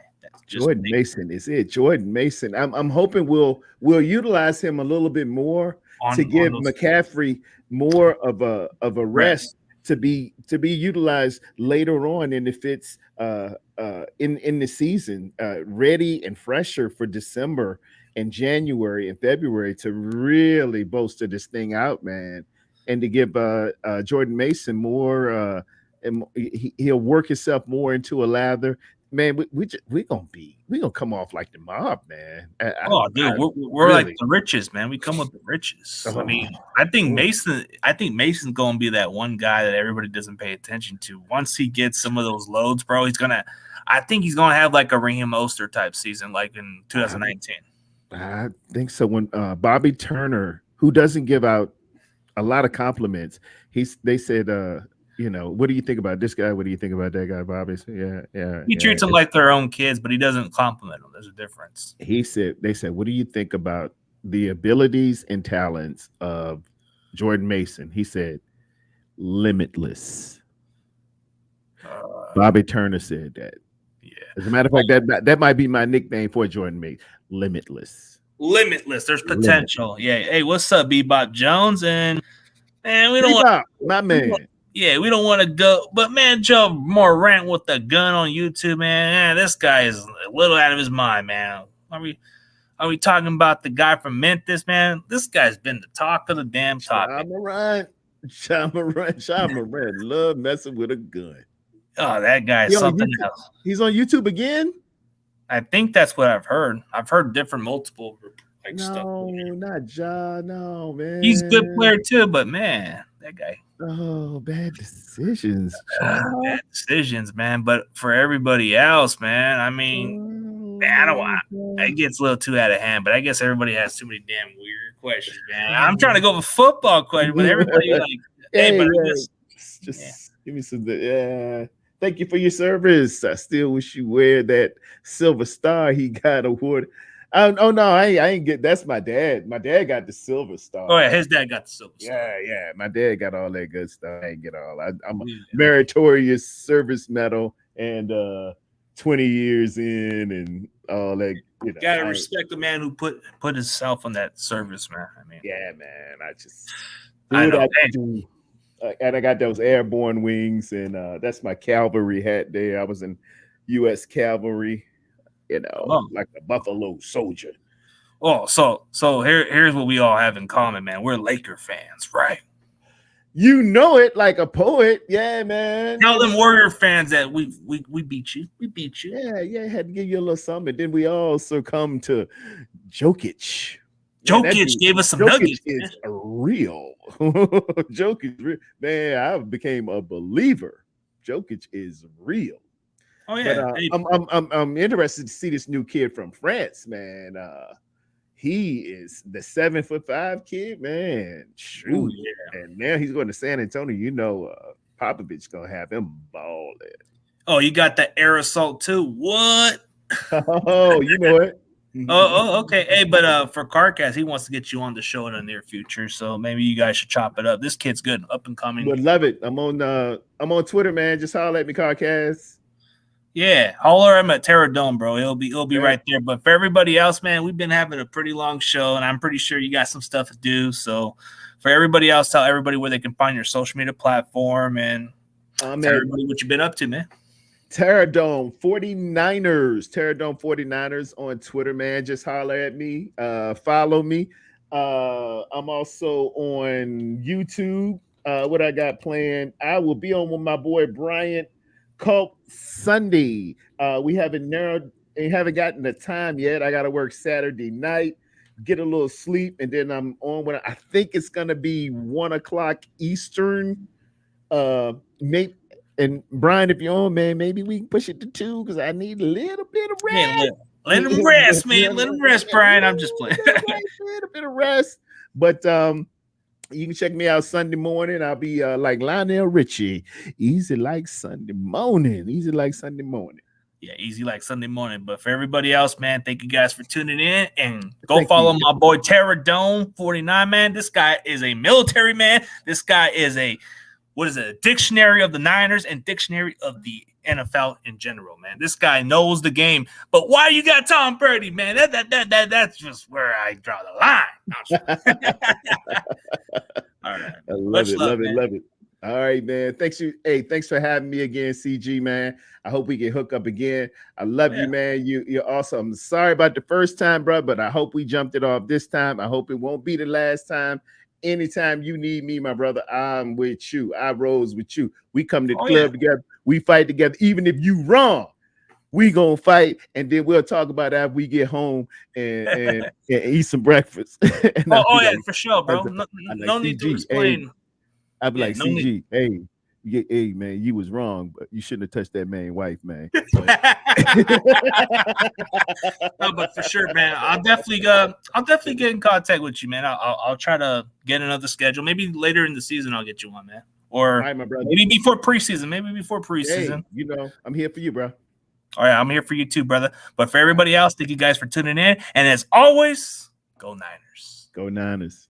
Jordan Mason is it. Jordan Mason. I'm hoping we'll utilize him a little bit more to give McCaffrey more of a rest to be utilized later on, and if it's in the season, ready and fresher for December and January and February to really bolster this thing out, man, and to give Jordan Mason more. And he'll work himself more into a lather. Man, we're gonna come off like the mob, man. We're really, like the riches, man. We come with the riches. I mean, I think Mason's gonna be that one guy that everybody doesn't pay attention to. Once he gets some of those loads, bro, I think he's gonna have like a Raheem Mostert type season, like in 2019. I think so. When Bobby Turner, who doesn't give out a lot of compliments, they said, what do you think about this guy? What do you think about that guy, Bobby? Yeah. He treats them like their own kids, but he doesn't compliment them. There's a difference. They said, what do you think about the abilities and talents of Jordan Mason. He said, limitless. Bobby Turner said that. Yeah. As a matter of fact, that might be my nickname for Jordan Mason. Limitless. Limitless. There's potential. Limitless. Yeah. Hey, what's up, Bebop Jones? And man, we don't Bebop, my we don't- man. yeah, we don't want to go, but man, Joe more rant with the gun on YouTube, man. This guy is a little out of his mind, man. Are we talking about the guy from Memphis, man? This guy's been the talk of the damn topic. Sean Moran love messing with a gun. Oh, that guy's something else. He's on YouTube again? I think that's what I've heard. I've heard different multiple stuff. No, not Ja. No, man. He's a good player too, but man, that guy. Oh, bad decisions. Bad decisions, man. But for everybody else, man, I mean, man, I don't want. It gets a little too out of hand. But I guess everybody has too many damn weird questions, man. I'm trying to go with football questions, but everybody like, hey, but just give me some. Yeah. Thank you for your service. I still wish you wear that silver star he got awarded. Oh no, I ain't get. That's my dad. My dad got the silver star. Oh yeah, his dad got the silver star. Yeah. My dad got all that good stuff. I ain't get all. I'm a meritorious service medal and 20 years in and all that. You know, gotta respect the man who put himself on that service, man. I mean, yeah, man. I know. And I got those airborne wings, and that's my cavalry hat there. I was in U.S. Cavalry, like a Buffalo Soldier. Oh, so here's what we all have in common, man. We're Laker fans, right? You know it like a poet, yeah, man. Tell them Warrior fans that we beat you. We beat you. Yeah. Had to give you a little something. Then we all succumb to Jokic. Jokic gave us some nuggets. Is real. Jokic, man, I became a believer. Jokic is real. Oh yeah, but, I'm interested to see this new kid from France, man. He is the 7'5" kid, man. Shoot, ooh, yeah. And now he's going to San Antonio. Popovich gonna have him balling. Oh, you got the air assault too. What? Oh, you know it. Oh, okay. Hey, but for Carcast, he wants to get you on the show in the near future, so maybe you guys should chop it up. This kid's good, up and coming. Would love it. I'm on Twitter, man. Just holler at me, Carcast. Yeah, holler him at Tarrerdome, bro. He'll be right there. But for everybody else, man, we've been having a pretty long show, and I'm pretty sure you got some stuff to do. So for everybody else, tell everybody where they can find your social media platform and tell everybody what you've been up to, man. Tarrerdome49ers. Tarrerdome49ers on Twitter, man. Just holler at me. Follow me. I'm also on YouTube. What I got planned? I will be on with my boy Bryant Culp Sunday. We haven't gotten the time yet. I got to work Saturday night, get a little sleep, and then I'm on when I think it's gonna be 1:00 Eastern. Maybe. And Brian, if you're on, man, maybe we can push it to 2 because I need a little bit of rest. Man, let him rest, man. Let him rest, Brian. I'm just playing. A little bit of rest. But you can check me out Sunday morning. I'll be like Lionel Richie. Easy like Sunday morning. Yeah, easy like Sunday morning. But for everybody else, man, thank you guys for tuning in. And go follow my boy Tarrerdome49, man. This guy is a military man. This guy is a dictionary of the Niners and dictionary of the NFL in general, man. This guy knows the game. But why you got Tom Brady, man? That's just where I draw the line. All right. I love it. All right, man. Thanks for having me again, CG, man. I hope we can hook up again. I love you, man. You're awesome. I'm sorry about the first time, bro, but I hope we jumped it off this time. I hope it won't be the last time. Anytime you need me, my brother, I'm with you. I rose with you. We come to the club together. We fight together. Even if you wrong, we gonna fight, and then we'll talk about that after we get home and eat some breakfast. For sure, bro. No need to explain. Hey, I'll be like, CG, hey, man, you was wrong, but you shouldn't have touched that man's wife, man. No, but for sure, man, I'll definitely get in contact with you, man. I'll try to get another schedule. Maybe later in the season, I'll get you on, man. Or right, my brother. maybe before preseason. Hey, I'm here for you, bro. All right, I'm here for you too, brother. But for everybody else, thank you guys for tuning in. And as always, Go Niners. Go Niners.